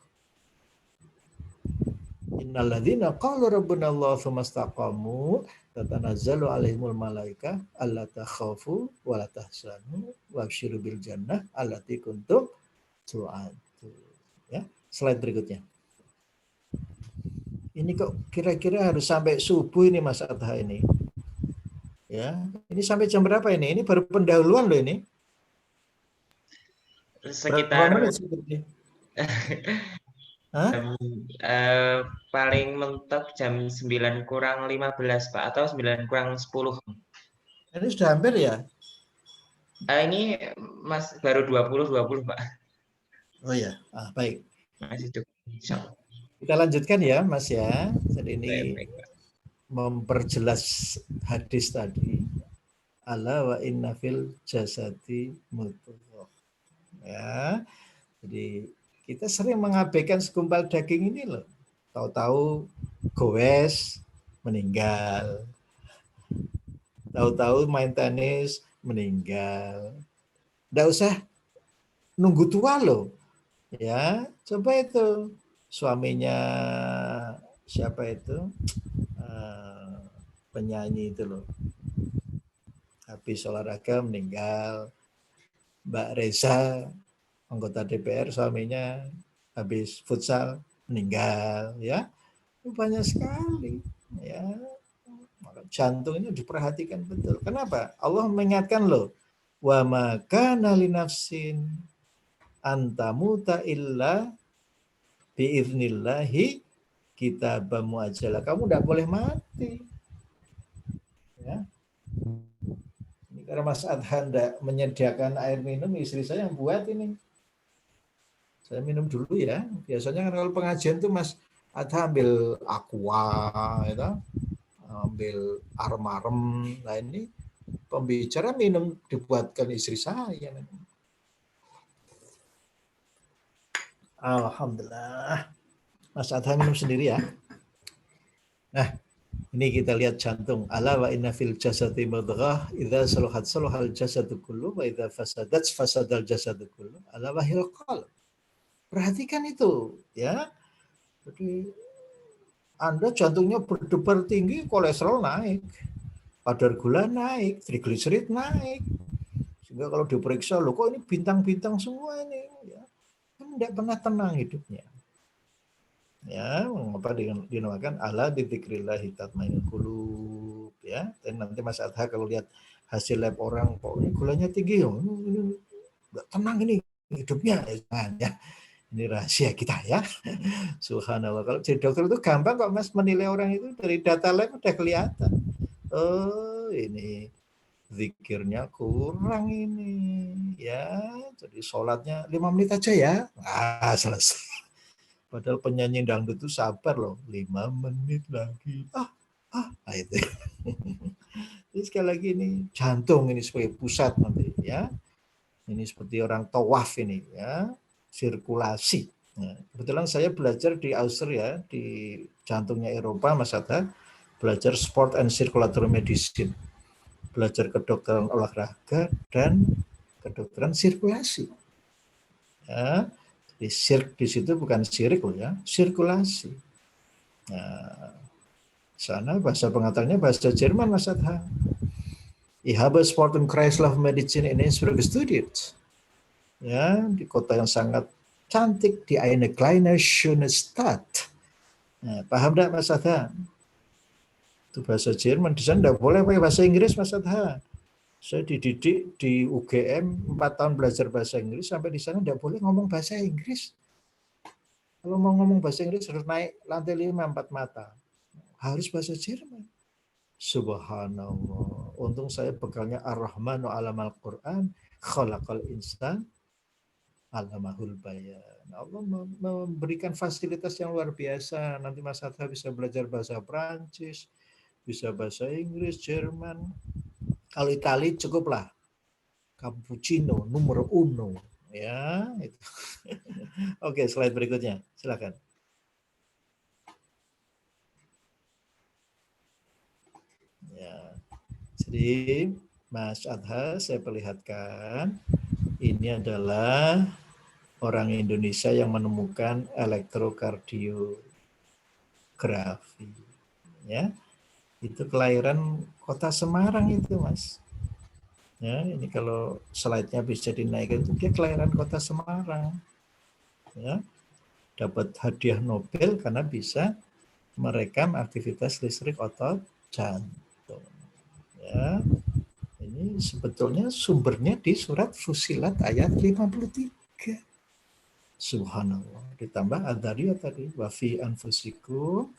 Innal ladzina qalu rabbuna Allah tsumma istaqamu tatanazzalu alaihimul malaikah alla takhafu wa la tahzanu wabsyiru bil jannah allati kuntum tu'adun. Ya, slide berikutnya. Ini kok kira-kira harus sampai subuh ini Mas Adha ini. Ya, ini sampai jam berapa ini? Ini baru pendahuluan loh ini. Berapa
Sekitar
menit seperti? Hah?
paling mentok jam 9 kurang 15 Pak, atau 9 kurang 10.
Ini sudah hampir ya?
Ini Mas baru 20 Pak.
Oh ya, baik.
Masih cukup. Insyaallah.
Kita lanjutkan ya Mas ya. Jadi ini
Baik, Pak.
memperjelas hadis tadi. Ala wa inna fil jasadi mudghah. Ya. Jadi kita sering mengabaikan segumpal daging ini loh. Tahu-tahu goes meninggal. Tahu-tahu main tenis meninggal. Nggak usah nunggu tua loh. Ya, coba itu suaminya siapa itu? Penyanyi itu loh. Habis olahraga meninggal. Mbak Reza, anggota DPR, suaminya habis futsal meninggal, ya. Banyak sekali, ya. Jantungnya diperhatikan betul. Kenapa? Allah mengingatkan loh, wa ma kana li nafsin antamuta illa biiznillahi kitaban muajjala. Kamu tidak boleh mati. Ya. Ini karena Mas Adhan tidak menyediakan air minum, istri saya yang buat ini. Saya minum dulu ya. Biasanya kan kalau pengajian tuh Mas Adhan ambil aqua, gitu, ambil arem-arem. Nah ini pembicara minum dibuatkan istri saya. Alhamdulillah. Mas Adhan minum sendiri ya. Nah, ini kita lihat jantung. Ala wa inna fil jasadi mudghah idza saluhat saluhal jasadu kullu wa idza fasadat fasadal jasadu kullu. Ala wahil qalb. Perhatikan itu, ya. Jadi Anda jantungnya berdebar tinggi, kolesterol naik, kadar gula naik, trigliserid naik. Sehingga kalau diperiksa, loh kok ini bintang-bintang semua ini, ya. Kan tidak pernah tenang hidupnya. Ya, apa dinamakan ala bidzikrillah tatmainnul qulub, ya. Dan nanti Mas Adha kalau lihat hasil lab orang, kok ini gulanya tinggi, oh, ini enggak tenang ini hidupnya, ya. Ini rahasia kita ya. Subhanallah. Kalau jadi dokter itu gampang kok Mas menilai orang itu dari data lab udah kelihatan. Oh, ini zikirnya kurang ini, ya. Jadi sholatnya 5 menit aja ya. Selesai. Padahal penyanyi dangdut itu sabar loh, 5 menit lagi. Nah itu. Jadi sekali lagi ini jantung ini sebagai pusat nanti ya. Ini seperti orang tawaf ini ya, sirkulasi. Nah, kebetulan saya belajar di Austria, di jantungnya Eropa, Mas Adha, belajar sport and circulatory medicine. Belajar kedokteran olahraga dan kedokteran sirkulasi. Ya. Di situ bukan sirik loh ya, sirkulasi. Nah, sana bahasa pengantarnya bahasa Jerman Mas Adha. Ich habe Sport und Kreislaufmedizin in Innsbruck studiert. Ya, di kota yang sangat cantik, di eine kleine schöne Stadt. Nah, paham enggak Mas Adha? Itu bahasa Jerman, di sana enggak boleh pakai bahasa Inggris Mas Adha. Saya dididik di UGM 4 tahun belajar bahasa Inggris, sampai di sana tidak boleh ngomong bahasa Inggris. Kalau mau ngomong bahasa Inggris harus naik lantai 5 4 mata. Harus bahasa Jerman. Subhanallah. Untung saya bekalnya Ar-Rahmanu 'alamal Qur'an, khalaqal insan 'allamahul bayan. Allah memberikan fasilitas yang luar biasa. Nanti Mas Hatta bisa belajar bahasa Prancis, bisa bahasa Inggris, Jerman. Kalau Itali cukuplah cappuccino nomor 1 ya. Itu. Oke, slide berikutnya. Silakan. Ya. Jadi Mas Adha saya perlihatkan ini adalah orang Indonesia yang menemukan elektrokardiografi. Ya. Itu kelahiran kota Semarang itu, Mas. Ya, ini kalau slide-nya bisa dinaikkan, itu dia kelahiran kota Semarang. Ya. Dapat hadiah Nobel karena bisa merekam aktivitas listrik otot jantung. Ya, ini sebetulnya sumbernya di surat Fussilat ayat 53. Subhanallah. Ditambah Ad-Dariyat tadi, wa fi anfusikum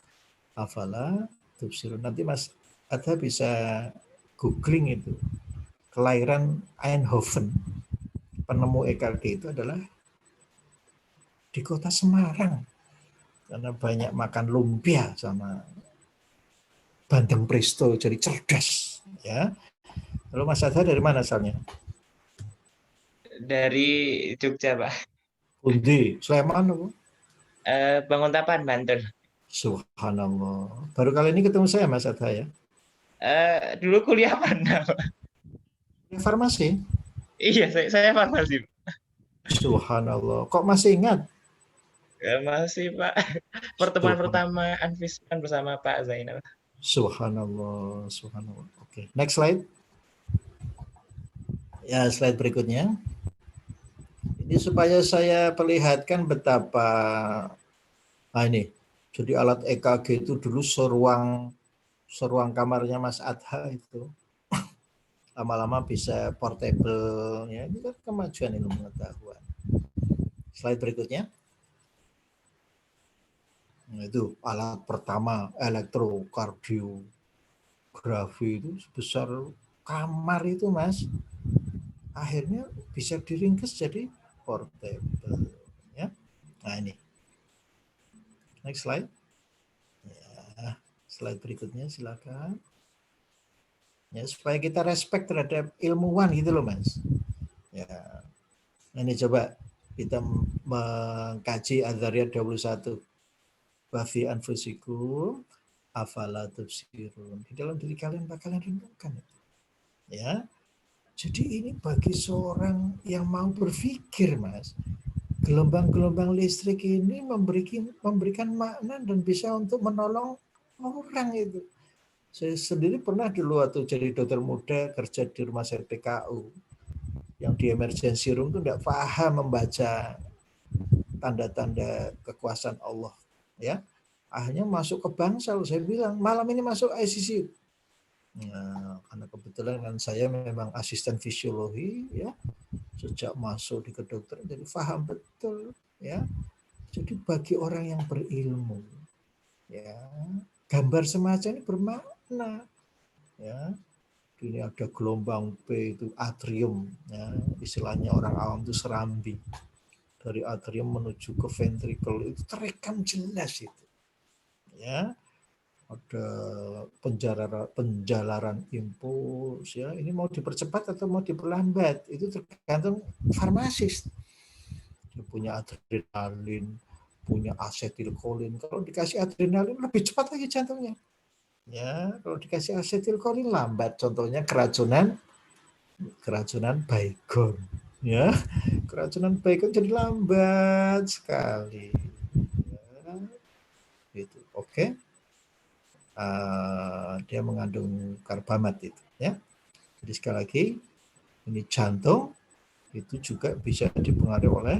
afala tubsirun. Nanti Mas Adha bisa googling itu. Kelahiran Eindhoven, penemu EKG itu adalah di kota Semarang. Karena banyak makan lumpia sama bandeng presto, jadi cerdas. Ya. Lalu Mas Adha dari mana asalnya?
Dari Jogja, Pak.
Undi, Sleman apa?
Banguntapan, Banten.
Subhanallah. Baru kali ini ketemu saya Mas Adha ya.
Dulu kuliah mana, Pak?
Farmasi.
Iya, saya farmasi.
Subhanallah. Kok masih ingat?
Masih, Pak. Pertemuan
Subhan-
pertama Anfisman bersama Pak Zainal.
Subhanallah. Subhanallah. Oke, next slide. Ya, slide berikutnya. Ini supaya saya perlihatkan betapa, nah ini, jadi alat EKG itu dulu seruang kamarnya Mas Adha itu lama-lama bisa portable, ya ini kan kemajuan ilmu pengetahuan. Slide berikutnya. Nah, itu alat pertama elektrokardiografi itu sebesar kamar itu Mas. Akhirnya bisa diringkas jadi portable. Ya. Nah ini. Next slide. Ya, slide berikutnya silakan. Ya, supaya kita respect terhadap ilmuwan gitu loh Mas. Ya. Ini coba kita mengkaji Ad-Dariyat 21. Wafi anfusikum afala tubsirun. Di dalam diri kalian bakalan renungkan. Ya. Jadi ini bagi seorang yang mau berpikir Mas. Gelombang-gelombang listrik ini memberikan makna dan bisa untuk menolong orang itu. Saya sendiri pernah dulu waktu jadi dokter muda kerja di rumah sakit PKU. Yang di emergency room itu tidak paham membaca tanda-tanda kekuasaan Allah. Ya, akhirnya masuk ke bangsal. Saya bilang malam ini masuk ICU. Nah, karena kebetulan kan saya memang asisten fisiologi, ya, sejak masuk di kedokteran jadi paham betul, ya. Jadi bagi orang yang berilmu, ya, gambar semacam ini bermakna, ya. Ini ada gelombang P itu atrium, ya, istilahnya orang awam itu serambi. Dari atrium menuju ke ventricle itu terekam jelas itu, ya. Ada penjalaran impuls, ya, ini mau dipercepat atau mau diperlambat itu tergantung farmasis. Dia punya adrenalin, punya asetilkolin. Kalau dikasih adrenalin lebih cepat lagi jantungnya, ya. Kalau dikasih asetilkolin lambat. Contohnya keracunan baygon, ya. Keracunan baygon jadi lambat sekali, ya. Itu oke. Dia mengandung karbamat itu, ya. Jadi sekali lagi ini jantung itu juga bisa dipengaruhi oleh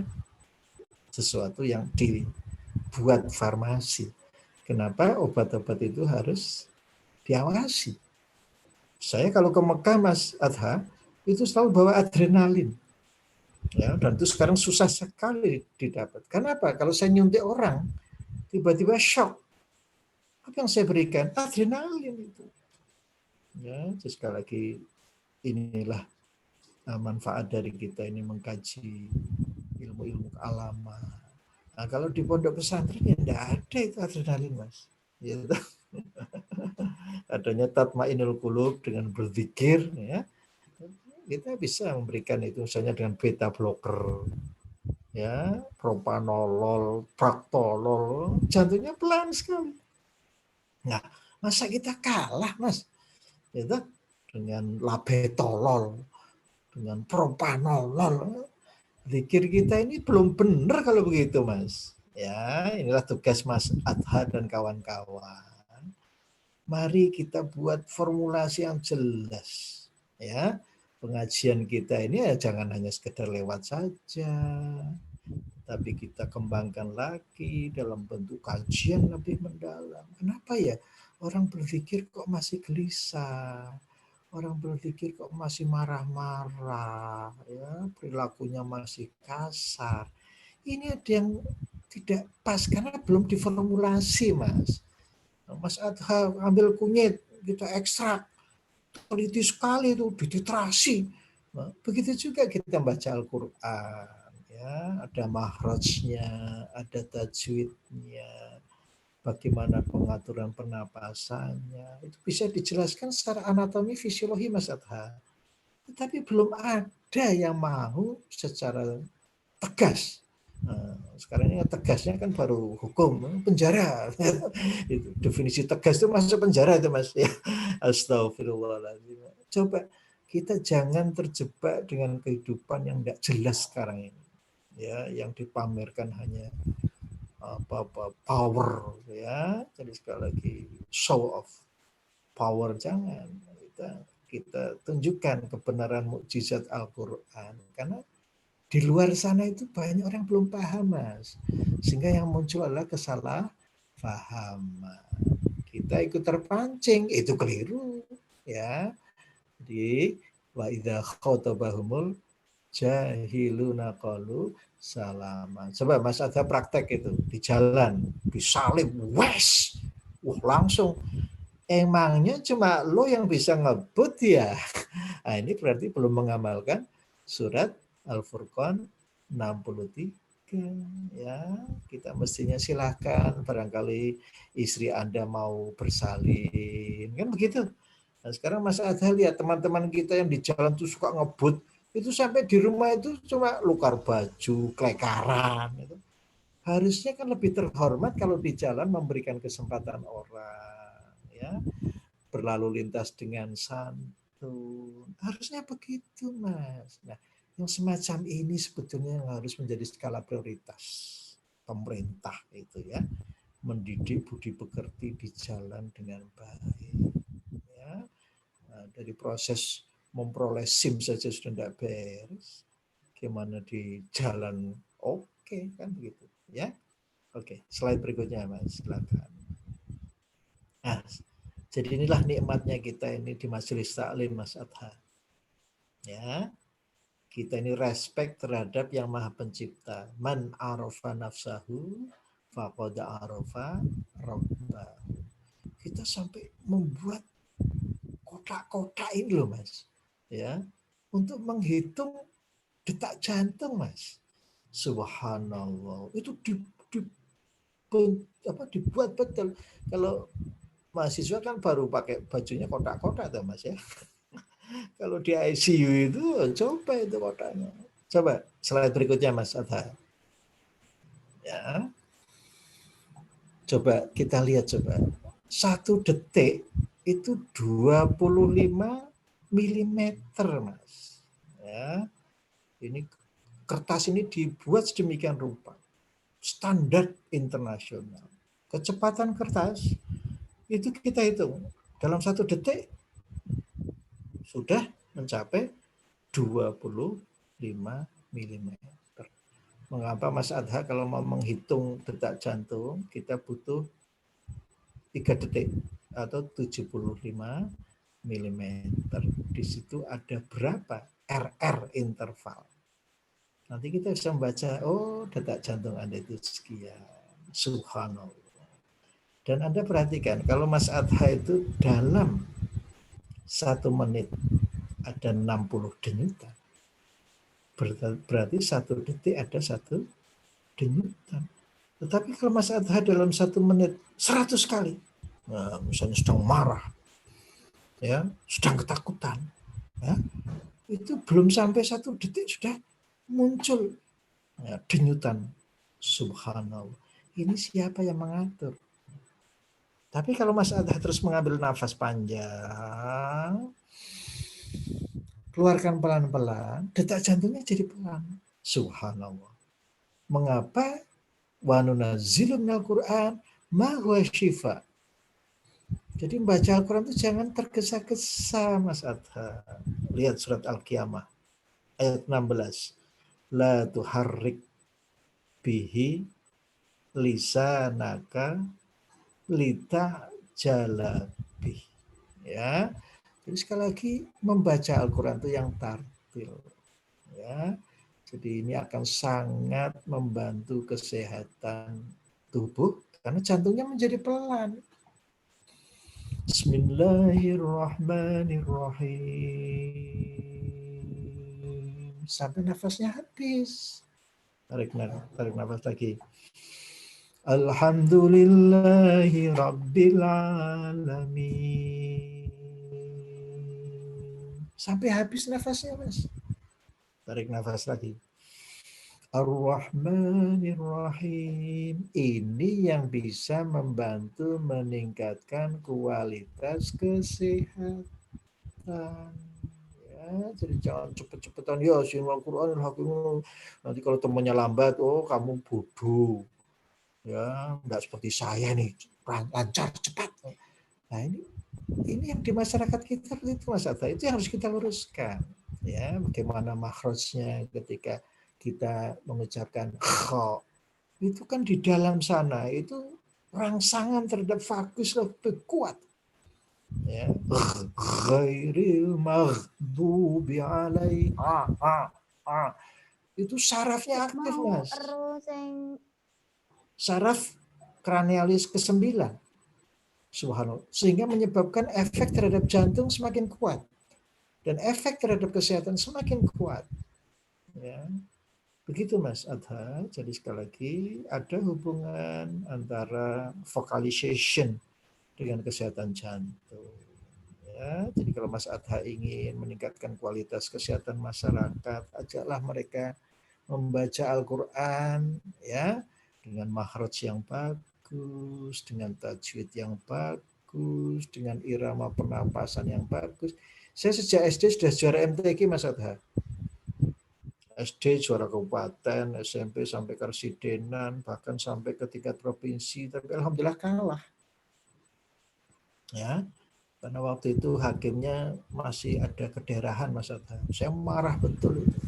sesuatu yang dibuat farmasi. Kenapa obat-obat itu harus diawasi? Saya kalau ke Mekah Mas Adha itu selalu bawa adrenalin, ya, dan itu sekarang susah sekali didapat. Kenapa? Kalau saya nyuntik orang tiba-tiba shock, apa yang saya berikan? Adrenalin itu. Ya, sekali lagi inilah manfaat dari kita ini mengkaji ilmu-ilmu kealaman. Nah, kalau di pondok pesantren ya tidak ada itu adrenalin Mas. Ya, adanya tatmainul qulub dengan berzikir, ya. Kita bisa memberikan itu misalnya dengan beta blocker, ya, propanolol, praktolol, jantungnya pelan sekali. Nah, masa kita kalah Mas? Itu dengan labetolol, dengan propanolol. Zikir kita ini belum benar kalau begitu Mas. Ya, inilah tugas Mas Adha dan kawan-kawan. Mari kita buat formulasi yang jelas, ya. Pengajian kita ini ya jangan hanya sekedar lewat saja. tapi kita kembangkan lagi dalam bentuk kajian lebih mendalam. Kenapa ya? Orang berpikir kok masih gelisah, orang berpikir kok masih marah-marah, ya, perilakunya masih kasar. Ini ada yang tidak pas karena belum diformulasi, Mas. Mas Adha ambil kunyit, kita ekstrak, teliti sekali itu, dititrasi. Nah, begitu juga kita baca Al-Quran. Ya, ada mahrajnya, ada tajwidnya, bagaimana pengaturan pernapasannya. Itu bisa dijelaskan secara anatomi fisiologi, Mas Adha. Tetapi belum ada yang mau secara tegas. Nah, sekarang ini tegasnya kan baru hukum, penjara. Itu definisi tegas itu masuk penjara itu, Mas. Ya. Astagfirullahaladzim. Coba kita jangan terjebak dengan kehidupan yang tidak jelas sekarang ini. Ya, yang dipamerkan hanya apa power, ya. Jadi sekali lagi show of power, jangan. Kita tunjukkan kebenaran mukjizat Al-Quran, karena di luar sana itu banyak orang belum paham, Mas, sehingga yang muncul adalah kesalahpahaman. Kita ikut terpancing, itu keliru, ya. Jadi wa idza khatabahumul jahiluna qalu salaman. Coba Mas ada praktek itu di jalan, disalib, wes, langsung. Emangnya cuma lo yang bisa ngebut ya? Nah, ini berarti belum mengamalkan surat Al-Furqan 63. Ya, kita mestinya silahkan, barangkali istri Anda mau bersalin, kan begitu. Nah, sekarang Mas Adha lihat teman-teman kita yang di jalan tuh suka ngebut, itu sampai di rumah itu cuma lukar baju, kelekaran. Itu. Harusnya kan lebih terhormat kalau di jalan memberikan kesempatan orang, ya, berlalu lintas dengan santun. Harusnya begitu, Mas. Nah, yang semacam ini sebetulnya yang harus menjadi skala prioritas pemerintah itu, ya, mendidik budi pekerti di jalan dengan baik. Ya. Nah, dari proses memperoleh SIM saja sudah tidak beres, gimana di jalan? Oke, kan begitu, ya. Oke, slide berikutnya, Mas, silakan. Nah, jadi inilah nikmatnya kita ini di majelis taklim, Mas Adha. Ya, kita ini respect terhadap yang Maha Pencipta. Man arafa nafsahu faqad arafa rabbahu. Kita sampai membuat kotak-kotak ini loh, Mas. Ya, untuk menghitung detak jantung, Mas. Subhanallah. Itu dibuat betul. Kalau mahasiswa kan baru pakai bajunya kotak-kotak tuh, Mas, ya. Kalau di ICU itu coba itu kotaknya. Coba slide berikutnya, Mas Adha. Ya. Coba kita lihat coba. 1 detik itu 25 mm, Mas. Ya. Ini kertas ini dibuat sedemikian rupa. Standar internasional. Kecepatan kertas itu kita hitung dalam 1 detik sudah mencapai 25 mm. Mengapa Mas Adha kalau mau menghitung detak jantung kita butuh 3 detik atau 75 mm. Di situ ada berapa RR interval. Nanti kita bisa membaca, oh detak jantung Anda itu sekian. Subhanallah. Dan Anda perhatikan, kalau Mas Adha itu dalam 1 menit ada 60 denyutan. Berarti 1 detik ada 1 denyutan. Tetapi kalau Mas Adha dalam 1 menit 100 kali, nah, misalnya sedang marah, ya, sedang ketakutan, ya, itu belum sampai 1 detik sudah muncul, ya, denyutan. Subhanallah. Ini siapa yang mengatur? Tapi kalau Mas Adha terus mengambil nafas panjang, keluarkan pelan-pelan, detak jantungnya jadi pelan. Subhanallah. Mengapa? Wa nunazzilu minal Qur'an ma huwa syifa. Jadi membaca Al-Quran itu jangan tergesa-gesa, Mas Adha. Lihat surat Al-Qiyamah ayat 16. La tuharrik bihi lisanaka lita jalabi. Ya, jadi sekali lagi membaca Al-Quran itu yang tartil. Ya, jadi ini akan sangat membantu kesehatan tubuh karena jantungnya menjadi pelan. Bismillahirrahmanirrahim. Sampai nafasnya habis. Tarik nafas lagi. Alhamdulillahi Rabbil Alamin. Sampai habis nafasnya, Mas. Tarik nafas lagi. Ar-Rahmanir-Rahim. Ini yang bisa membantu meningkatkan kualitas kesehatan. Ya, jadi jangan cepet-cepetan ya Al-Quran Hakim. Nanti kalau temannya lambat, oh kamu bodoh. Ya, enggak seperti saya nih, lancar, cepat. Nah, ini yang di masyarakat kita itu Mas Atta, itu yang harus kita luruskan. Ya, bagaimana makhrajnya ketika kita mengucapkan kha. Itu kan di dalam sana itu rangsangan terhadap vagus lebih kuat. Ya, ghairil maghdubi alaihim. Itu sarafnya aktif, Mas. Saraf kranialis ke-9. Subhanallah. Sehingga menyebabkan efek terhadap jantung semakin kuat. Dan efek terhadap kesehatan semakin kuat. Ya. Begitu Mas Adha. Jadi sekali lagi ada hubungan antara vocalization dengan kesehatan jantung. Ya, jadi kalau Mas Adha ingin meningkatkan kualitas kesehatan masyarakat, ajaklah mereka membaca Al-Quran ya dengan makhraj yang bagus, dengan tajwid yang bagus, dengan irama pernapasan yang bagus. Saya sejak SD sudah juara MTQ Mas Adha. SD juara kabupaten, SMP sampai karsidenan, bahkan sampai ke tingkat provinsi, tapi alhamdulillah kalah. Ya, karena waktu itu hakimnya masih ada kedaerahan Mas Adha. Saya marah betul itu.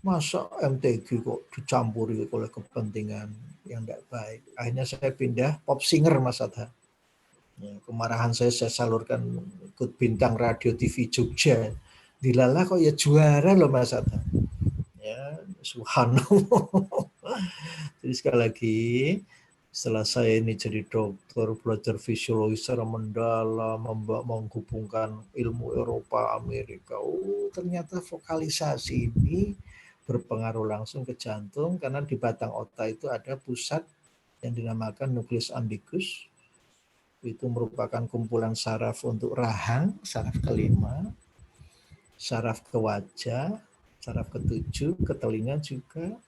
Masa MTQ kok dicampuri oleh kepentingan yang tidak baik. Akhirnya saya pindah pop singer Mas Adha. Ya, kemarahan saya salurkan ikut bintang radio TV Jogja. Dilala kok ya juara loh Mas Adha. Ya, subhanallah. Jadi sekali lagi, setelah saya ini jadi dokter, belajar fisiologi secara mendalam, menghubungkan ilmu Eropa, Amerika. Oh, ternyata vokalisasi ini berpengaruh langsung ke jantung karena di batang otak itu ada pusat yang dinamakan nukleus ambiguus. Itu merupakan kumpulan saraf untuk rahang, saraf kelima, saraf ke wajah, saraf ke-7, ke telinga juga,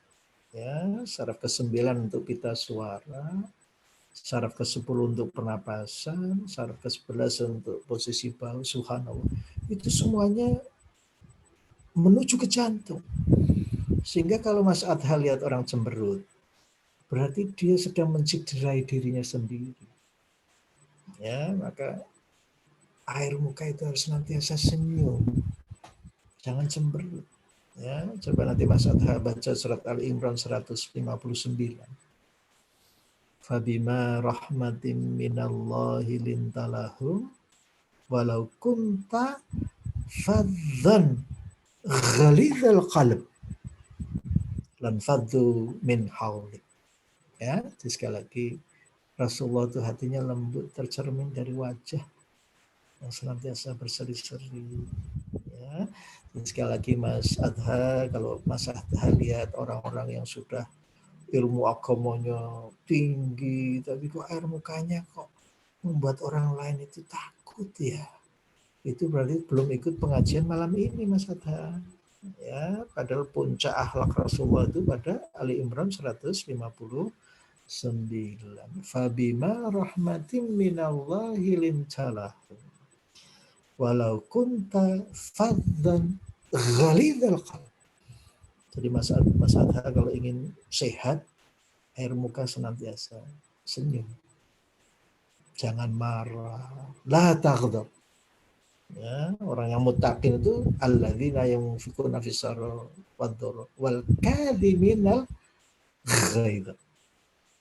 ya, saraf ke-9 untuk pita suara, saraf ke-10 untuk pernapasan, saraf ke-11 untuk posisi bahu, subhanallah. Itu semuanya menuju ke jantung. Sehingga kalau Mas Adha lihat orang cemberut, berarti dia sedang mencederai dirinya sendiri. Ya, maka air muka itu harus senantiasa senyum. Jangan cemberut. Ya, coba nanti Mas Adha baca surat Al-Imran 159. Fabima rahmatin minallahi lintalahum walau kunta fadzan ghalidhal qalb lan faddu min hawlik. Ya, sekali lagi Rasulullah itu hatinya lembut, tercermin dari wajah yang senantiasa berseri-seri. Ya, dan sekali lagi Mas Adha, kalau Mas Adha lihat orang-orang yang sudah ilmu agamanya tinggi, tapi kok air mukanya kok membuat orang lain itu takut ya. Itu berarti belum ikut pengajian malam ini Mas Adha. Ya, padahal puncak akhlak Rasulullah itu pada Ali Imran 159. Fabima rahmatin minallahi lintalahu walau kunta faddan ghalidhal qalb. Jadi Mas Adha kalau ingin sehat, air muka senantiasa senyum. Jangan marah. La taghdab. Ya, orang yang muttaqin itu alladzina yunfiquna fis-sarra wad-dharra wal kadhiminal Ghaidha.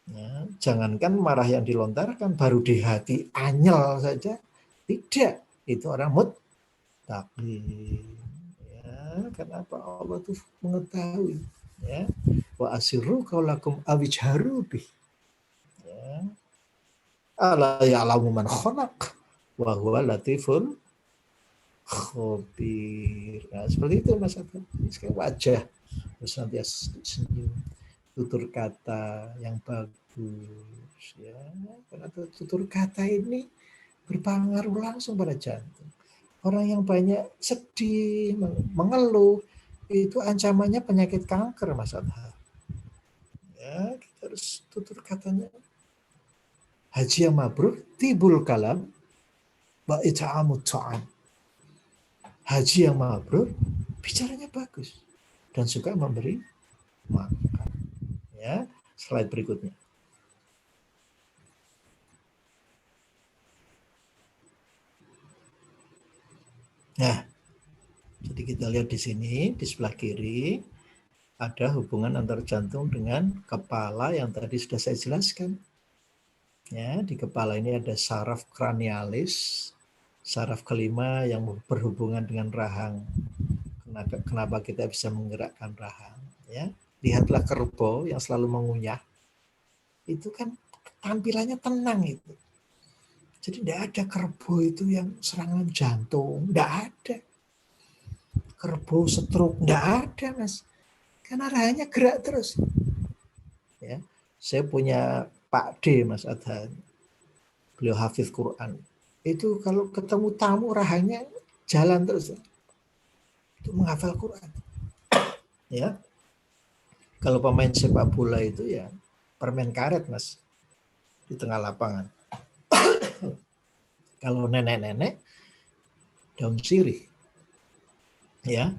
Ya, jangankan marah yang dilontarkan, baru di hati anyel saja tidak, itu orang muttaqin. Ya, kenapa Allah tuh mengetahui? Ya, wa asirru qaulakum awijharu bih. Ya, ala ya'lamu man khalaq wa huwa latiful khabir. Nah, seperti itu Mas Abdul. Sekali wajah terus nanti senyum, tutur kata yang bagus, ya, karena tutur kata ini berpengaruh langsung pada jantung. Orang yang banyak sedih, mengeluh, itu ancamannya penyakit kanker, Mas Adha. Ya, kita harus tutur katanya haji yang mabrur, tibul kalam, wa it'amut ta'am. Haji yang mabrur, bicaranya bagus dan suka memberi makan. Ya, slide berikutnya. Nah, jadi kita lihat di sini di sebelah kiri ada hubungan antar jantung dengan kepala yang tadi sudah saya jelaskan. Ya, di kepala ini ada saraf kranialis, saraf kelima yang berhubungan dengan rahang. Kenapa kita bisa menggerakkan rahang? Ya, lihatlah kerbau yang selalu mengunyah. Itu kan tampilannya tenang itu. Jadi tidak ada kerbau itu yang serangan jantung, tidak ada. Kerbau stroke, tidak ada Mas. Karena rahangnya gerak terus. Ya, saya punya Pak D Mas Adhan. Beliau hafiz Quran. Itu kalau ketemu tamu rahangnya jalan terus. Itu menghafal Quran. Ya. Kalau pemain sepak bola itu ya permen karet Mas di tengah lapangan. Kalau nenek-nenek daun sirih. Ya.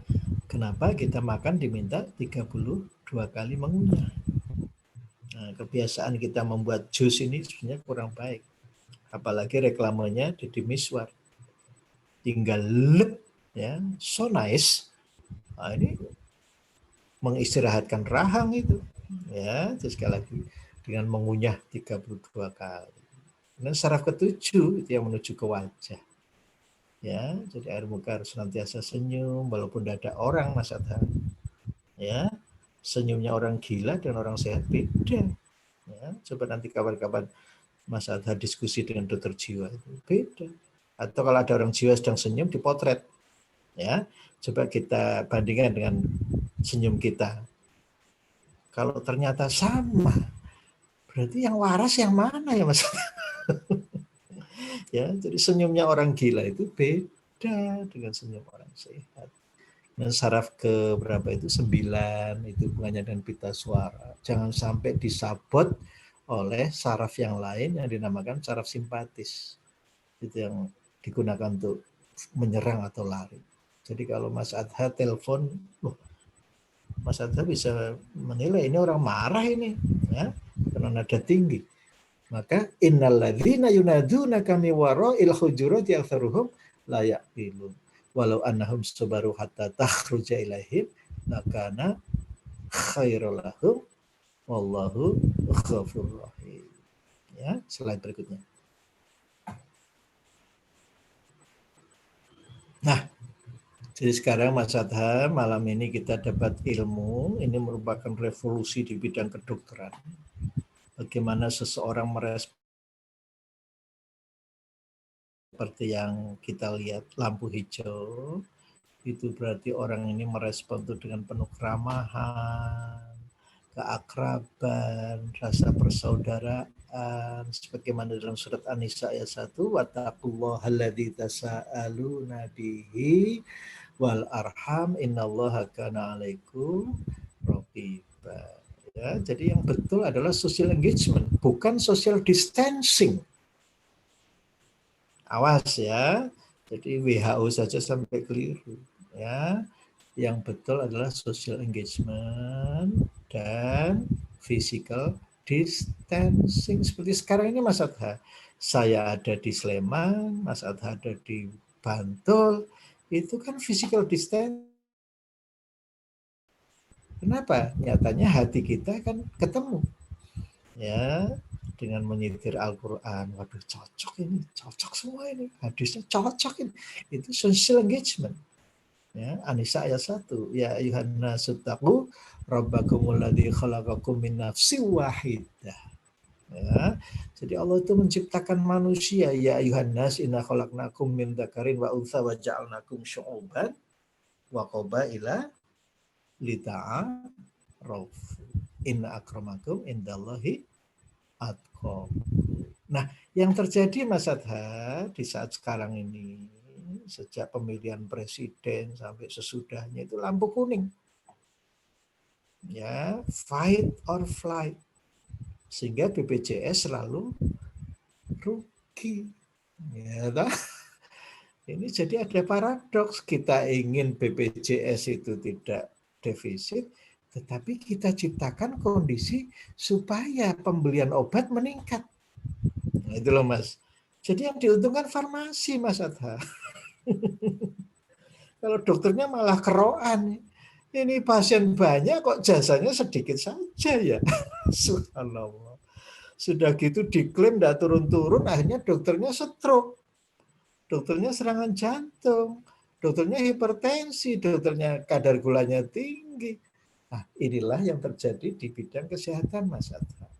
Kenapa kita makan diminta 32 kali mengunyah? Nah, kebiasaan kita membuat jus ini sebenarnya kurang baik. Apalagi reklamenya Deddy Miswar. Tinggal lep, ya, so nice. Nah, ini mengistirahatkan rahang itu. Ya, terus sekali lagi dengan mengunyah 32 kali. Dan saraf ketujuh itu yang menuju ke wajah. Ya, jadi air muka harus senantiasa senyum walaupun tidak ada orang Mas Adhan. Ya, senyumnya orang gila dan orang sehat beda. Ya, coba nanti kapan-kapan Mas Adhan diskusi dengan dokter jiwa itu beda. Atau kalau ada orang jiwa sedang senyum dipotret. Ya, coba kita bandingkan dengan senyum kita. Kalau ternyata sama, berarti yang waras yang mana ya Mas? Ya, jadi senyumnya orang gila itu beda dengan senyum orang sehat. Dan saraf ke berapa itu 9 itu hubungannya dengan pita suara. Jangan sampai disabot oleh saraf yang lain yang dinamakan saraf simpatis. Itu yang digunakan untuk menyerang atau lari. Jadi kalau Mas Adha telepon, Mas Adha bisa menilai ini orang marah ini, ya, karena nada tinggi. Maka innalladzina yunadunaka min wara'il hujurati aktsaruhum la yaqilun. Walau annahum sabaru hatta takhruja ilaihim lakana khairul lahum wallahu ghafurur rahim. Ya, slide berikutnya. Nah, jadi sekarang Mas Adha, malam ini kita dapat ilmu, ini merupakan revolusi di bidang kedokteran. Bagaimana seseorang merespon seperti yang kita lihat lampu hijau, itu berarti orang ini merespon itu dengan penuh keramahan, keakraban, rasa persaudaraan, sebagaimana dalam surat An-Nisa ayat 1, wattaqullaha alladzi tasaaluna bihi wal arham innallaha kana 'alaikum raqiba. Ya, jadi yang betul adalah social engagement, bukan social distancing. Awas ya. Jadi WHO saja sampai keliru, ya. Yang betul adalah social engagement dan physical distancing. Seperti sekarang ini Mas Adha, saya ada di Sleman, Mas Adha ada di Bantul, itu kan physical distancing. Kenapa? Nyatanya hati kita kan ketemu ya dengan menyitir Al-Quran. Waduh, cocok ini, cocok semua ini, hadisnya cocok ini. Itu social engagement. Ya, An-Nisa ayat 1. Ya ayuhan nasu taqu rabbakumul ladzi khalaqakum min nafsin wahidah. Ya. Jadi Allah itu menciptakan manusia. Ya ayuhan nas inna khalaqnakum min dzakarin wa untha wa ja'alnakum syu'uban wa qabaila lita'arafu. Inna akramakum indallahi atqakum. Nah, yang terjadi Mas Adha di saat sekarang ini, sejak pemilihan presiden sampai sesudahnya itu lampu kuning. Ya, fight or flight. Sehingga BPJS selalu rugi. Ya, ini jadi ada paradoks. Kita ingin BPJS itu tidak defisit, tetapi kita ciptakan kondisi supaya pembelian obat meningkat. Nah, itu loh Mas. Jadi yang diuntungkan farmasi Mas Adha. Kalau dokternya malah keroan. Ini pasien banyak kok jasanya sedikit saja ya. Subhanallah. Sudah gitu diklaim tidak turun-turun, akhirnya dokternya stroke. Dokternya serangan jantung. Dokternya hipertensi. Dokternya kadar gulanya tinggi. Nah, inilah yang terjadi di bidang kesehatan Mas Adha.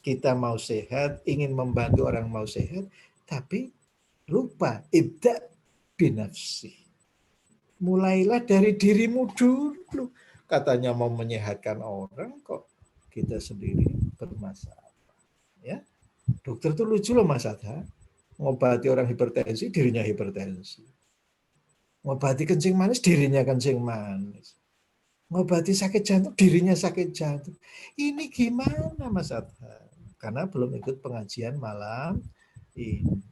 Kita mau sehat, ingin membantu orang mau sehat, tapi lupa ibda binafsi. Mulailah dari dirimu dulu. Katanya mau menyehatkan orang, kok kita sendiri bermasalah. Ya, dokter tuh lucu loh Mas Adha. Ngobati orang hipertensi, dirinya hipertensi. Ngobati kencing manis, dirinya kencing manis. Ngobati sakit jantung, dirinya sakit jantung. Ini gimana Mas Adha? Karena belum ikut pengajian malam ini.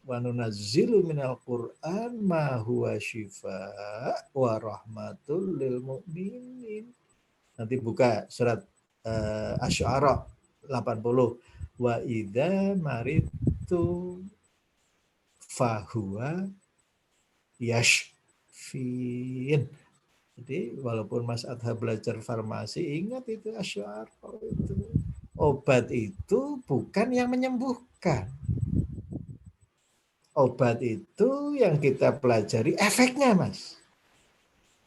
Wa nunazzilu minal Qur'an ma huwa syifaa wa rahmatul lil mu'minin. Nanti buka surat Asy-Syu'ara 80. Wa idza maritu fahuwa yashfin. Jadi walaupun Mas Adha belajar farmasi, ingat itu Asy-Syu'ara itu. Obat itu bukan yang menyembuhkan. Obat itu yang kita pelajari efeknya, Mas.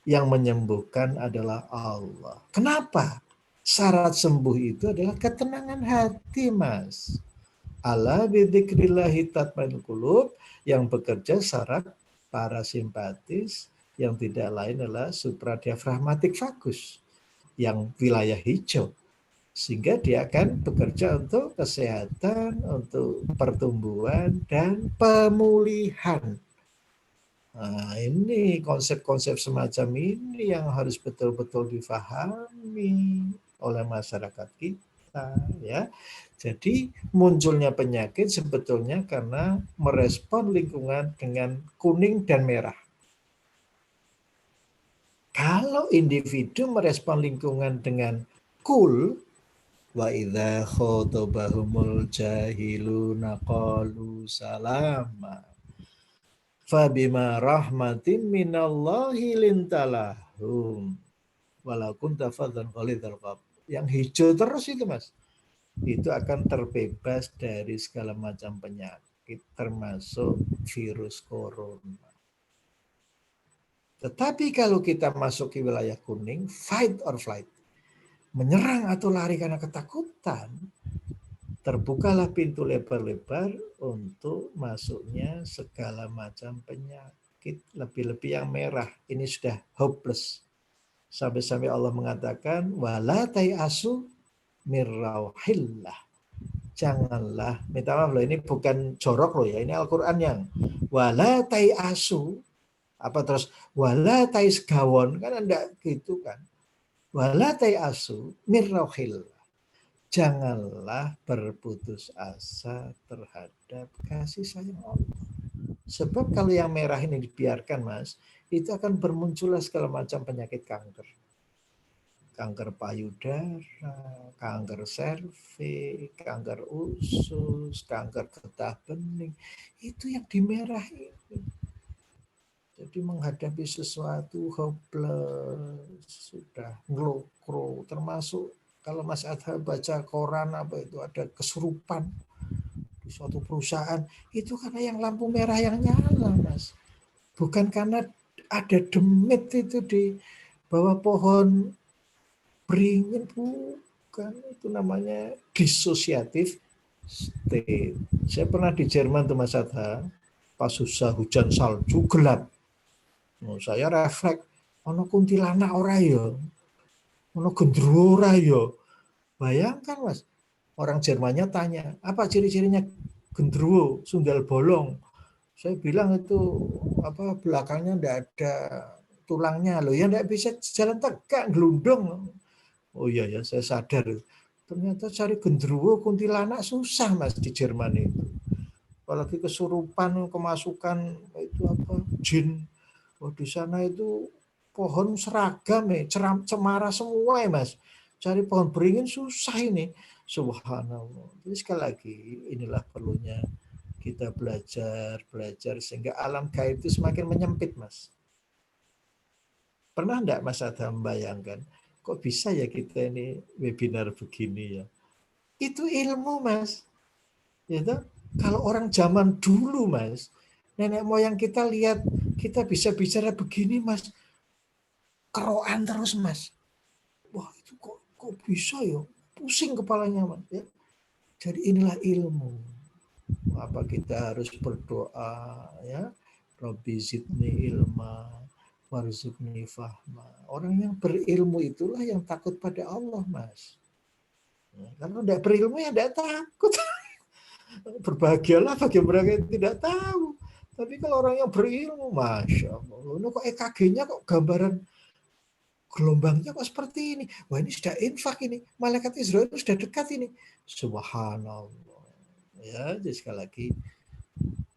Yang menyembuhkan adalah Allah. Kenapa? Syarat sembuh itu adalah ketenangan hati, Mas. Ala bidzikrillahi tatmainnul qulub, yang bekerja syarat parasimpatis, yang tidak lain adalah supradiafragmatik vagus, yang wilayah hijau. Sehingga dia akan bekerja untuk kesehatan, untuk pertumbuhan, dan pemulihan. Nah, ini konsep-konsep semacam ini yang harus betul-betul difahami oleh masyarakat kita, ya. Jadi munculnya penyakit sebetulnya karena merespon lingkungan dengan kuning dan merah. Kalau individu merespon lingkungan dengan cool, wa idza khotabahumul jahiluna qalu salama fa bima rahmatin minallahi lintalahum walau kunta faddan ghalidhal qalb. Yang hijau terus itu Mas, itu akan terbebas dari segala macam penyakit termasuk virus corona. Tetapi kalau kita masuk ke wilayah kuning, fight or flight, menyerang atau lari karena ketakutan, terbukalah pintu lebar-lebar untuk masuknya segala macam penyakit, lebih-lebih yang merah. Ini sudah hopeless. Sampai-sampai Allah mengatakan, wala tai'asu mirrauhillah. Janganlah, minta maaf loh, ini bukan jorok loh ya, ini Al-Quran yang wala tai'asu, apa terus wala taisgawon, kan enggak gitu kan. Wala tai'asu mirrauhillah. Janganlah berputus asa terhadap kasih sayang Allah. Sebab kalau yang merah ini dibiarkan Mas, itu akan bermunculan segala macam penyakit kanker. Kanker payudara, kanker serviks, kanker usus, kanker getah bening. Itu yang di merah ini. Jadi menghadapi sesuatu hopeless, sudah ngelokro, termasuk kalau Mas Adha baca koran apa itu ada kesurupan di suatu perusahaan, itu karena yang lampu merah yang nyala, Mas. Bukan karena ada demit itu di bawah pohon beringin, bukan. Itu namanya dissociative state. Saya pernah di Jerman tuh Mas Adha, pas susah hujan salju gelap. Saya refleks, ono kuntilanak ora ya, ono gendruwo ora ya. Bayangkan Mas, orang Jermannya tanya, apa ciri-cirinya gendruwo, sundal bolong? Saya bilang itu apa belakangnya ndak ada tulangnya loh, ya ndak bisa jalan tegak, gelundung. Oh iya ya, saya sadar. Ternyata cari gendruwo, kuntilanak susah Mas di Jerman itu. Apalagi kesurupan, kemasukan itu apa jin. Oh, di sana itu pohon seragam cemara semua ya Mas. Cari pohon beringin susah ini. Subhanallah. Jadi sekali lagi inilah perlunya kita belajar sehingga alam gaib itu semakin menyempit Mas. Pernah enggak Mas Adha membayangkan kok bisa ya kita ini webinar begini ya? Itu ilmu Mas. Gitu? Kalau orang zaman dulu Mas, nenek moyang kita lihat kita bisa bicara begini Mas, keroan terus Mas. Wah itu kok bisa ya, pusing kepalanya Mas. Ya. Jadi inilah ilmu. Apa kita harus berdoa ya, Rabbi zidni ilma warzuqni fahma. Orang yang berilmu itulah yang takut pada Allah Mas. Ya, kalau tidak berilmu ya tidak takut. Berbahagialah bagi mereka yang tidak tahu. Tapi kalau orang yang berilmu, Masya Allah. Ini kok EKG-nya kok gambaran gelombangnya kok seperti ini. Wah ini sudah infak ini. Malaikat Israel sudah dekat ini. Subhanallah. Ya, jadi sekali lagi.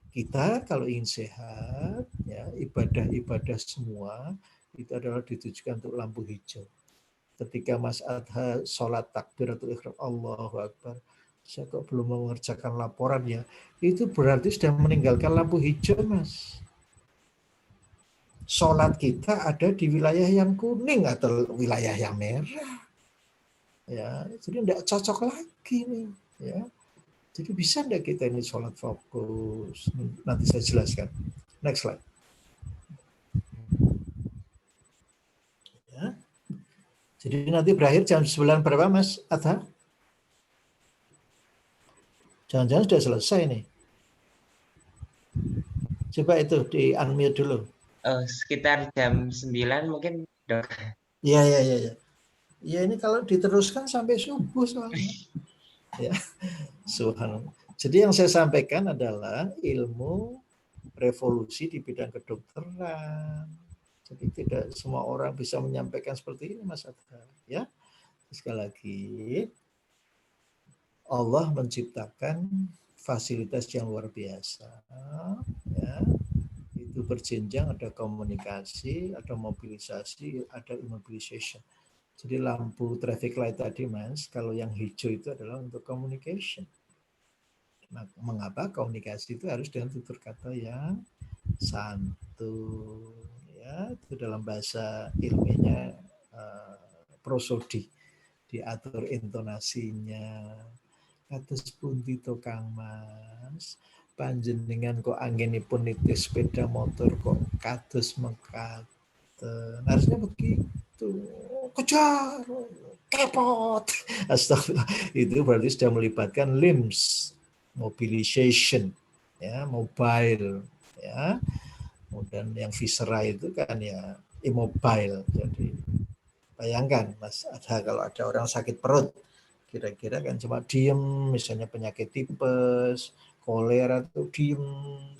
Kita kalau ingin sehat, ya ibadah-ibadah semua, itu adalah ditujukan untuk lampu hijau. Ketika Mas Adha sholat takbiratul ihram, Allahu Akbar. Saya kok belum mengerjakan laporan ya. Itu berarti sudah meninggalkan lampu hijau Mas. Sholat kita ada di wilayah yang kuning atau wilayah yang merah. Ya, jadi tidak cocok lagi nih. Ya, jadi bisa tidak kita ini sholat fokus? Nanti saya jelaskan. Next slide. Ya. Jadi nanti berakhir jam 9 berapa Mas Adha? Jangan-jangan sudah selesai nih. Coba itu di unmute dulu.
Sekitar jam 9 mungkin dok.
Iya. Ya ini kalau diteruskan sampai subuh soalnya. Ya, subhanallah. Jadi yang saya sampaikan adalah ilmu revolusi di bidang kedokteran. Jadi tidak semua orang bisa menyampaikan seperti ini Mas Adha. Ya, sekali lagi Allah menciptakan fasilitas yang luar biasa. Ya, itu berjenjang, ada komunikasi, ada mobilisasi, ada immobilization. Jadi lampu traffic light tadi Mas, kalau yang hijau itu adalah untuk communication. Nah, mengapa komunikasi itu harus dengan tutur kata yang santun, ya itu dalam bahasa ilmiahnya prosodi, diatur intonasinya. Kados pundi to Kang Mas, panjenengan kok anginipun nitih sepeda motor kok kados mekaten. Harusnya begitu. Kejar, kepot. Astagfirullah. Itu berarti sudah melibatkan limbs, mobilization, ya, mobile, ya. Kemudian yang viscera itu kan ya immobile. Jadi bayangkan Mas Adha kalau ada orang sakit perut, kira-kira kan cuma diem, misalnya penyakit tipes, kolera itu diem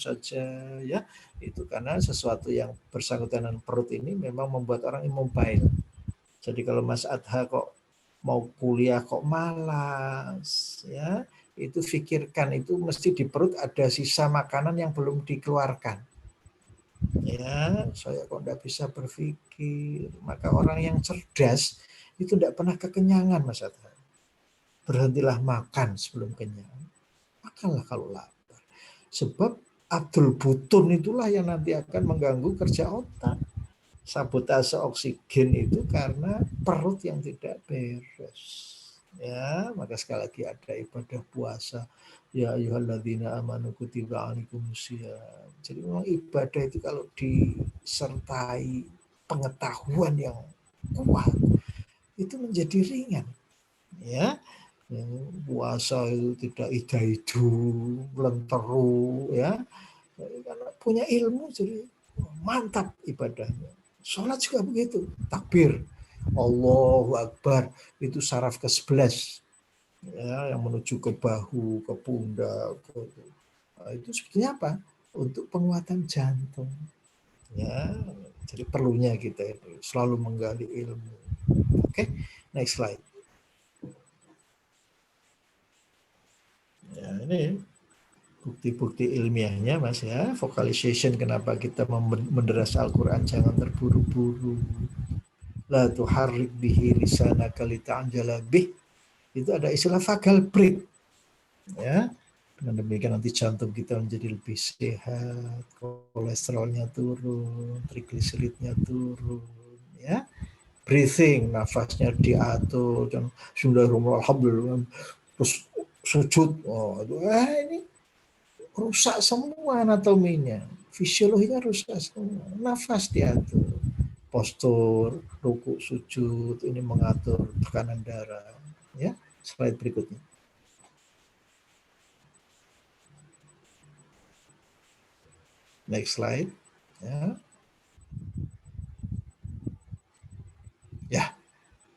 saja ya. Itu karena sesuatu yang bersangkutan dengan perut ini memang membuat orang immobile. Jadi kalau Mas Adha kok mau kuliah kok malas ya, itu pikirkan itu mesti di perut ada sisa makanan yang belum dikeluarkan. Ya, saya kok tidak bisa berpikir. Maka orang yang cerdas itu tidak pernah kekenyangan Mas Adha. Berhentilah makan sebelum kenyang. Makanlah kalau lapar. Sebab Abdul Butun itulah yang nanti akan mengganggu kerja otak. Sabotase oksigen itu karena perut yang tidak beres. Ya, maka sekali lagi ada ibadah puasa. Ya ayyuhalladzina amanu kutiba alaikumusiyam. Jadi memang ibadah itu kalau disertai pengetahuan yang kuat itu menjadi ringan. Ya, puasa itu tidak ida-idu, lenteru, ya. Karena punya ilmu jadi mantap ibadahnya. Sholat juga begitu, takbir, Allahu Akbar, itu saraf ke-11, ya, yang menuju ke bahu, ke pundak. Nah, itu sebetulnya apa? Untuk penguatan jantung. Ya, jadi perlunya kita itu selalu menggali ilmu. Oke, next slide. Ya, ini bukti-bukti ilmiahnya Mas ya. Vocalization, kenapa kita menderas Al-Quran, jangan terburu-buru. La tuharrik bihi lisanaka lita'jala bih. Itu ada istilah vagal break. Ya. Dengan demikian nanti jantung kita menjadi lebih sehat, kolesterolnya turun, trigliseridnya turun, ya. Breathing, nafasnya diatur, dan alhamdulillah, terus sujud, ini rusak semua anatominya, fisiologinya rusak semua, nafas diatur, postur, ruku, sujud, ini mengatur tekanan darah. Ya, slide berikutnya. Next slide. Ya,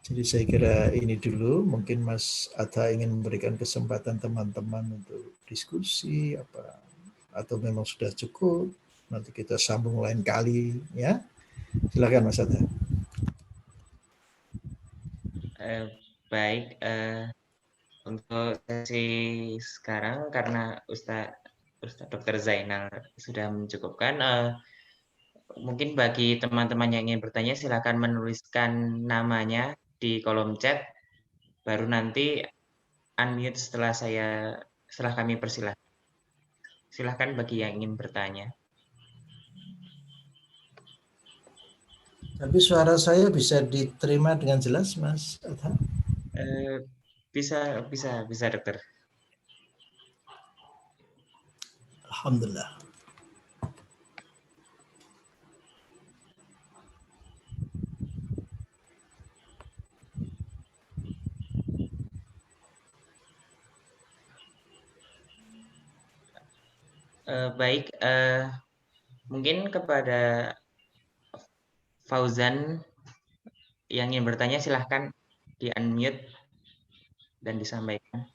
jadi saya kira ini dulu. Mungkin Mas Adha ingin memberikan kesempatan teman-teman untuk diskusi apa, atau memang sudah cukup. Nanti kita sambung lain kali, ya. Silakan Mas Adha.
Baik, untuk sesi sekarang karena Ustaz Dr. Zainal sudah mencukupkan, mungkin bagi teman-teman yang ingin bertanya silakan menuliskan namanya di kolom chat, baru nanti unmute setelah kami persilahkan. Silakan bagi yang ingin bertanya.
Tapi suara saya bisa diterima dengan jelas, Mas Adha?
Bisa, Dokter.
Alhamdulillah.
Baik, mungkin kepada Fauzan yang ingin bertanya silahkan di-unmute dan disampaikan.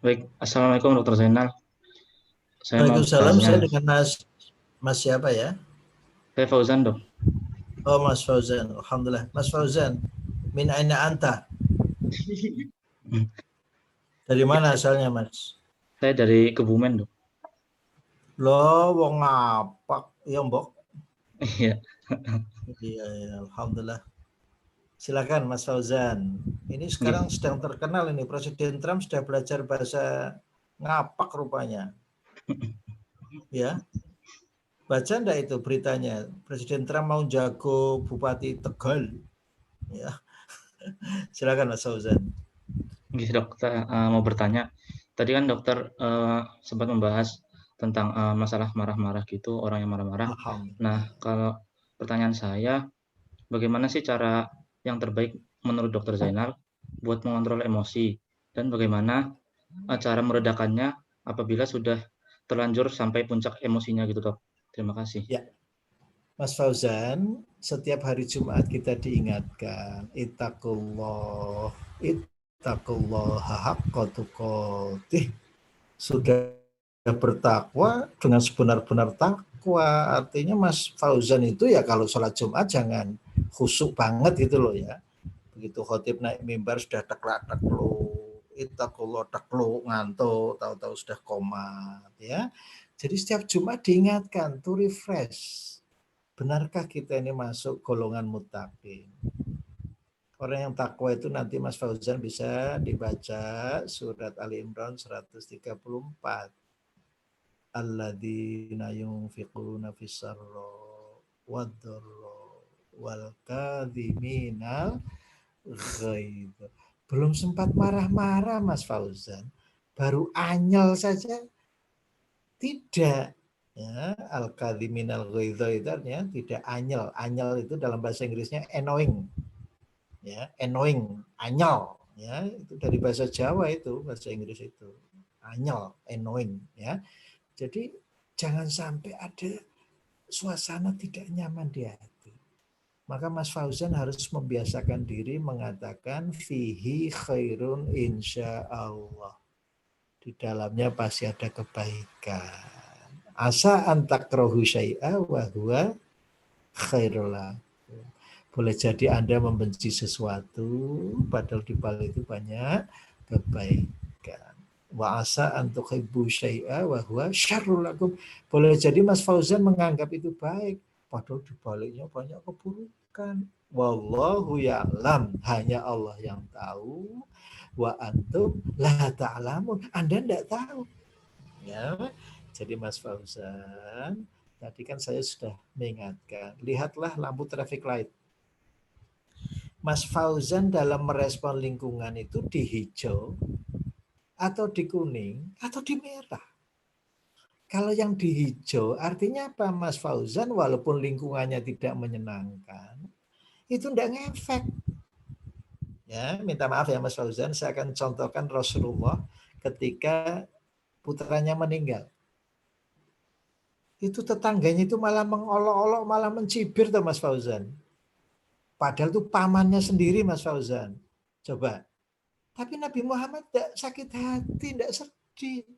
Baik, Assalamualaikum Dr. Zainal.
Waalaikumsalam, saya dengan Mas siapa ya?
Saya Fauzan, Dok.
Oh, Mas Fauzan. Alhamdulillah. Mas Fauzan, min aina anta? Dari mana asalnya, Mas?
Saya dari Kebumen, Dok.
Loh, wong ngapak. Ya, Mbok.
Iya.
Iya, alhamdulillah. Silakan Mas Fauzan. Ini sekarang sedang terkenal ini, Presiden Trump sudah belajar bahasa ngapak rupanya. Ya. Baca enggak itu beritanya? Presiden Trump mau jago Bupati Tegal. Ya. Silakan Mas Fauzan.
Dok, saya mau bertanya. Tadi kan dokter sempat membahas tentang masalah marah-marah gitu, orang yang marah-marah. Nah, kalau pertanyaan saya, bagaimana sih cara yang terbaik menurut Dokter Zainal buat mengontrol emosi, dan bagaimana cara meredakannya apabila sudah terlanjur sampai puncak emosinya gitu, Dok? Terima kasih.
Ya. Mas Fauzan, setiap hari Jumat kita diingatkan, ittaqullah haqqa tuqatih. Sudah bertakwa dengan sebenar-benar takwa. Artinya Mas Fauzan itu ya kalau sholat Jumat jangan khusyuk banget gitu loh ya. Begitu khotib naik mimbar sudah teklak-tekluk, ittaqullah tekluk, ngantuk, tahu-tahu sudah komat ya. Jadi setiap Jumat diingatkan to refresh. Benarkah kita ini masuk golongan muttaqin? Orang yang takwa itu nanti Mas Fauzan bisa dibaca surat Ali Imran 134. alladzina yunfiquna fis-sarra wad-dharra wal kadhiminal ghaidh. Belum sempat marah-marah Mas Fauzan, baru anyel saja tidak. Ya, al-kadhiminal ghaidh itu artinya tidak anyel. Anyel itu dalam bahasa Inggrisnya annoying. Ya, annoying, anyel. Ya, itu dari bahasa Jawa itu, bahasa Inggris itu. Anyel, annoying, ya. Jadi jangan sampai ada suasana tidak nyaman di hati. Maka Mas Fauzan harus membiasakan diri mengatakan fihi khairun insya Allah. Di dalamnya pasti ada kebaikan. Asa antakrohu syai'a wa huwa khairul lakum. Boleh jadi Anda membenci sesuatu, padahal di balik itu banyak kebaikan. Wa asa an tuhibbu syai'a wa huwa syarrul lakum. Boleh jadi Mas Fauzan menganggap itu baik, padahal di baliknya banyak keburukan. Wallahu ya'lam, hanya Allah yang tahu. Wa antum la ta'lamun, Anda tidak tahu. Ya. Jadi Mas Fauzan, tadi kan saya sudah mengingatkan, lihatlah lampu traffic light. Mas Fauzan dalam merespon lingkungan itu di hijau, atau di kuning, atau di merah. Kalau yang di hijau artinya apa Mas Fauzan? Walaupun lingkungannya tidak menyenangkan, itu tidak ngefek. Ya, minta maaf ya Mas Fauzan, saya akan contohkan Rasulullah ketika putranya meninggal. Itu tetangganya itu malah mengolok-olok, malah mencibir tuh Mas Fauzan. Padahal itu pamannya sendiri Mas Fauzan. Coba. Tapi Nabi Muhammad tidak sakit hati, tidak sedih.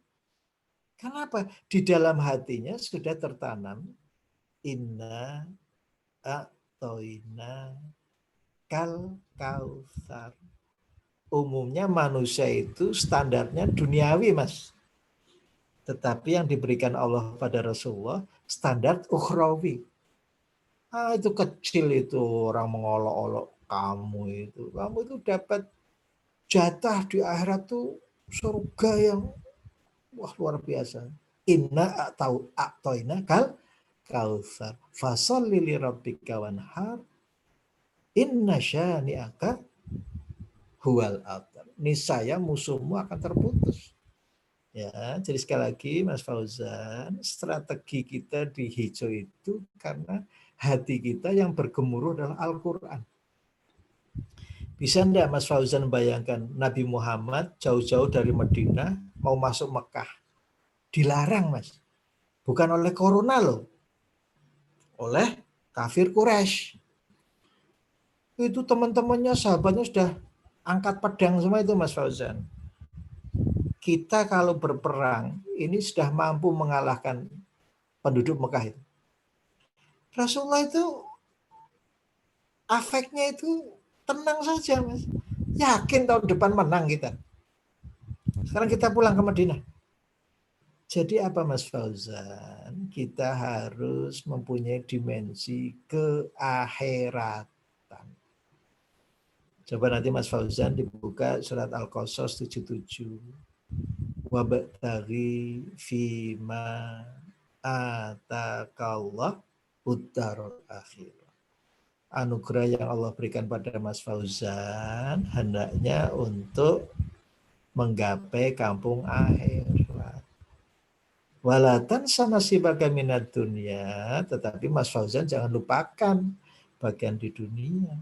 Kenapa? Di dalam hatinya sudah tertanam inna a'toina kal kautsar. Umumnya manusia itu standarnya duniawi Mas. Tetapi yang diberikan Allah pada Rasulullah standar ukhrawi. Itu kecil itu orang mengolok-olok kamu itu dapat jatah di akhirat tuh surga yang wah luar biasa. Inna a'toina kal kautsar fasholli li rabbika wanhar inna syani'aka huwal abtar. Niscaya musuhmu akan terputus. Ya, jadi sekali lagi Mas Fauzan, strategi kita di hijau itu karena hati kita yang bergemuruh adalah Al-Quran. Bisa enggak Mas Fauzan bayangkan Nabi Muhammad jauh-jauh dari Madinah mau masuk Mekah. Dilarang Mas. Bukan oleh corona loh. Oleh kafir Quraisy. Itu teman-temannya, sahabatnya sudah angkat pedang semua itu Mas Fauzan. Kita kalau berperang ini sudah mampu mengalahkan penduduk Mekah itu. Rasulullah itu afeknya itu tenang saja Mas. Yakin tahun depan menang kita. Sekarang kita pulang ke Madinah. Jadi apa Mas Fauzan? Kita harus mempunyai dimensi keakhiratan. Coba nanti Mas Fauzan dibuka surat Al-Qasas 77. Wabtaghi fima atakallah uddarul akhir. Anugerah yang Allah berikan pada Mas Fauzan hendaknya untuk menggapai kampung akhirat. Walatan sama si bagian minat dunia, tetapi Mas Fauzan jangan lupakan bagian di dunia.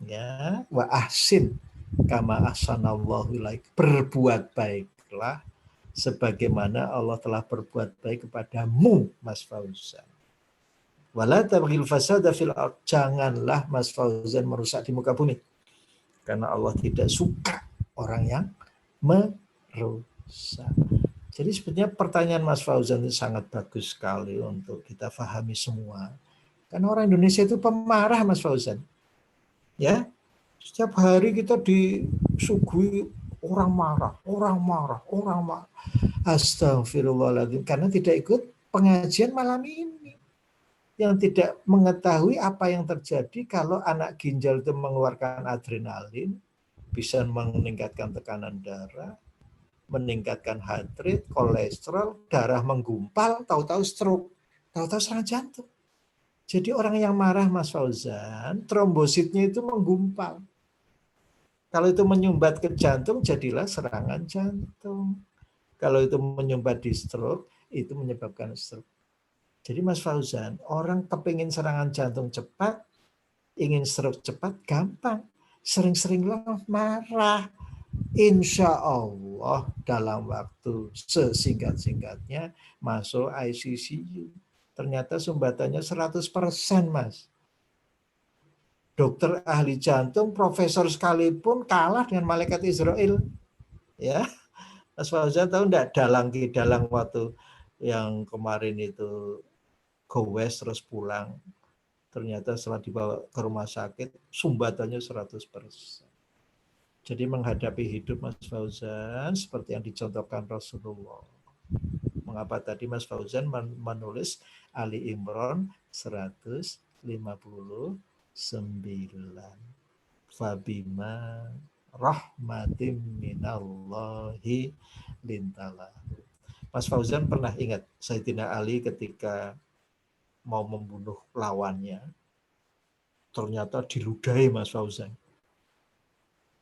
Ya, wa ahsin kama ahsanallahu ilaik. Berbuat baiklah sebagaimana Allah telah berbuat baik kepadamu Mas Fauzan. Wala tabghil fasada fil ardh, janganlah Mas Fauzan merusak di muka bumi. Karena Allah tidak suka orang yang merusak. Jadi sebenarnya pertanyaan Mas Fauzan itu sangat bagus sekali untuk kita pahami semua. Karena orang Indonesia itu pemarah Mas Fauzan. Ya. Setiap hari kita disuguhi orang marah. Astagfirullahaladzim. Karena tidak ikut pengajian malam ini. Yang tidak mengetahui apa yang terjadi kalau anak ginjal itu mengeluarkan adrenalin, bisa meningkatkan tekanan darah, meningkatkan heart rate, kolesterol, darah menggumpal, tahu-tahu stroke, tahu-tahu serangan jantung. Jadi orang yang marah Mas Fauzan, trombositnya itu menggumpal. Kalau itu menyumbat ke jantung, jadilah serangan jantung. Kalau itu menyumbat di stroke, itu menyebabkan stroke. Jadi Mas Fauzan, orang kepingin serangan jantung cepat, ingin stroke cepat, gampang. Sering-seringlah marah. Insya Allah dalam waktu sesingkat-singkatnya masuk ICU. Ternyata sumbatannya 100% Mas. Dokter ahli jantung, profesor sekalipun kalah dengan malaikat Israel. Ya, Mas Fauzan tahu enggak dalang waktu yang kemarin itu gowes terus pulang. Ternyata setelah dibawa ke rumah sakit, sumbatannya 100%. Jadi menghadapi hidup Mas Fauzan seperti yang dicontohkan Rasulullah. Mengapa tadi Mas Fauzan menulis Ali Imran 159. Fabima rahmatim minallahi lintalah. Mas Fauzan pernah ingat Sayyidina Ali ketika mau membunuh lawannya, ternyata diludahi Mas Fauzan.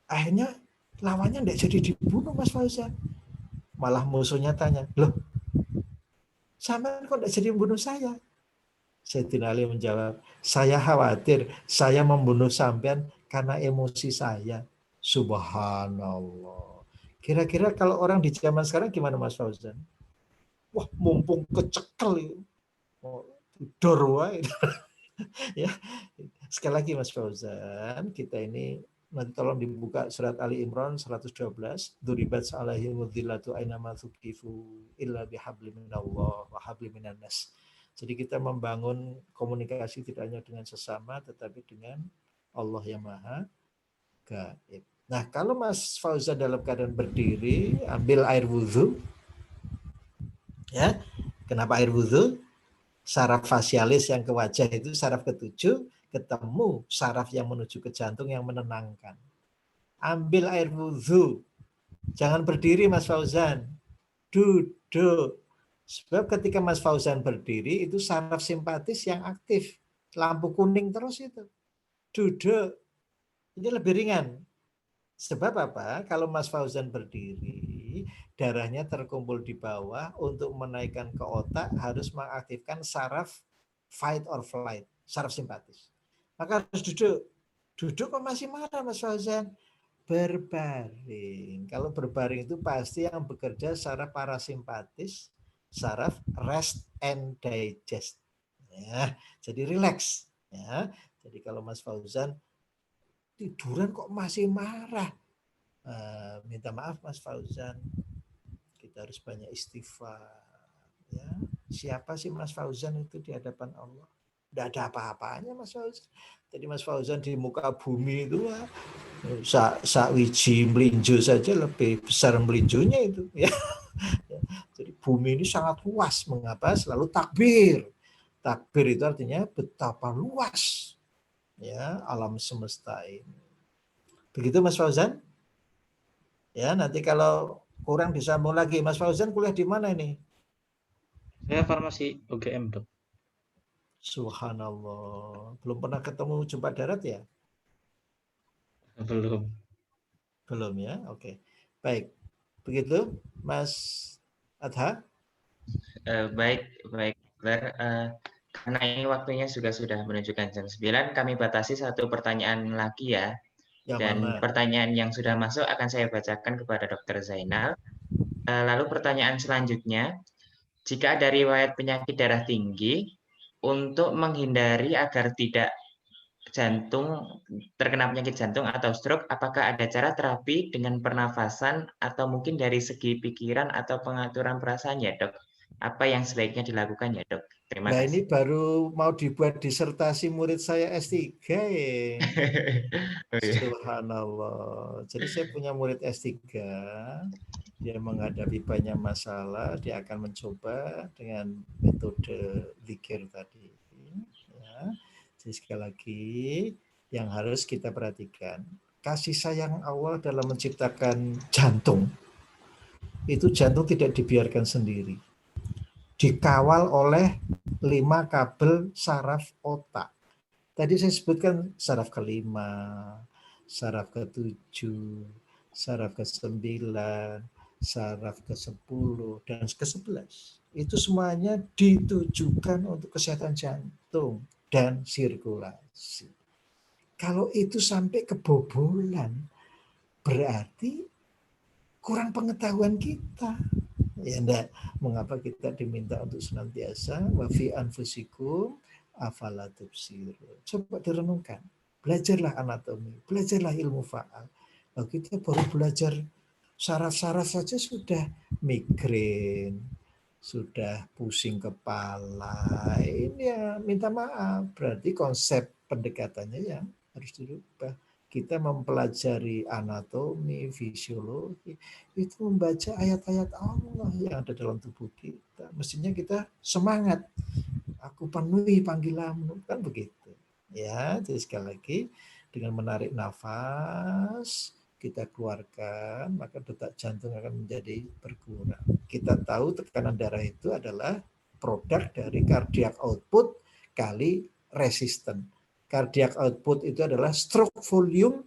Akhirnya lawannya tidak jadi dibunuh Mas Fauzan. Malah musuhnya tanya, loh sama kok tidak jadi membunuh saya? Sayyidina Ali menjawab, saya khawatir saya membunuh sampean karena emosi saya. Subhanallah. Kira-kira kalau orang di zaman sekarang gimana Mas Fauzan? Wah, mumpung kecekel dor wae. Ya. Sekali lagi Mas Fauzan, kita ini nanti tolong dibuka surat Ali Imran 112. Duribat alaihimul dhillatu aina ma thuqifu illa bihablin minallah wa hablin minan nas. Jadi kita membangun komunikasi tidak hanya dengan sesama tetapi dengan Allah yang Maha Gaib. Nah, kalau Mas Fauzan dalam keadaan berdiri, ambil air wudhu. Ya. Kenapa air wudhu? Saraf fasialis yang ke wajah itu saraf ke-7 ketemu saraf yang menuju ke jantung yang menenangkan. Ambil air wudhu. Jangan berdiri Mas Fauzan. Duduk. Sebab ketika Mas Fauzan berdiri itu saraf simpatis yang aktif. Lampu kuning terus itu. Duduk. Ini lebih ringan. Sebab apa? Kalau Mas Fauzan berdiri, darahnya terkumpul di bawah, untuk menaikkan ke otak harus mengaktifkan saraf fight or flight, saraf simpatis. Maka harus duduk. Duduk kok masih marah Mas Fauzan? Berbaring. Kalau berbaring itu pasti yang bekerja saraf parasimpatis, saraf rest and digest. Ya, jadi relax. Ya, jadi kalau Mas Fauzan tiduran kok masih marah, minta maaf Mas Fauzan, kita harus banyak istighfar. Ya, siapa sih Mas Fauzan itu di hadapan Allah? Tidak ada apa-apanya Mas Fauzan. Jadi Mas Fauzan di muka bumi itu sak wiji melinjo saja lebih besar melinjonya itu. Ya. Jadi bumi ini sangat luas. Mengapa? Selalu takbir. Takbir itu artinya betapa luas ya alam semesta ini. Begitu Mas Fauzan? Ya, nanti kalau kurang disambung lagi. Mas Fauzan kuliah di mana ini?
Saya farmasi UGM, Dok.
Subhanallah. Belum pernah ketemu jumpa darat ya?
Belum.
Belum ya? Oke. Baik. Begitu Mas Adha?
Baik. Karena ini waktunya sudah menunjukkan jam 9, kami batasi satu pertanyaan lagi ya. Dan pertanyaan yang sudah masuk akan saya bacakan kepada Dr. Zainal. Lalu pertanyaan selanjutnya, jika ada riwayat penyakit darah tinggi, untuk menghindari agar tidak terkena penyakit jantung atau stroke, apakah ada cara terapi dengan pernafasan atau mungkin dari segi pikiran atau pengaturan perasaannya, Dok? Apa yang sebaiknya dilakukan ya, Dok? Terima kasih.
Ini baru mau dibuat disertasi murid saya S3 ya. Subhanallah. Jadi saya punya murid S3, dia menghadapi banyak masalah, dia akan mencoba dengan metode zikir tadi. Ya. Jadi sekali lagi yang harus kita perhatikan, kasih sayang Allah dalam menciptakan jantung itu jantung tidak dibiarkan sendiri. Dikawal oleh 5 kabel saraf otak. Tadi saya sebutkan saraf ke-5, saraf ke-7, saraf ke-9, saraf ke-10, dan ke-11. Itu semuanya ditujukan untuk kesehatan jantung dan sirkulasi. Kalau itu sampai kebobolan, berarti kurang pengetahuan kita. Ya enggak, mengapa kita diminta untuk senantiasa wa fi anfusikum afala tubsirun. Coba direnungkan. Belajarlah anatomi, belajarlah ilmu faal. Nah, kita baru belajar saraf-saraf saja sudah migrain, sudah pusing kepala. Ini ya minta maaf. Berarti konsep pendekatannya yang harus dirubah. Kita mempelajari anatomi, fisiologi, itu membaca ayat-ayat Allah yang ada dalam tubuh kita. Mestinya kita semangat. Aku penuhi panggilanmu, kan begitu. Ya, jadi sekali lagi dengan menarik nafas, kita keluarkan, maka detak jantung akan menjadi berkurang. Kita tahu tekanan darah itu adalah produk dari cardiac output kali resisten. Cardiac output itu adalah stroke volume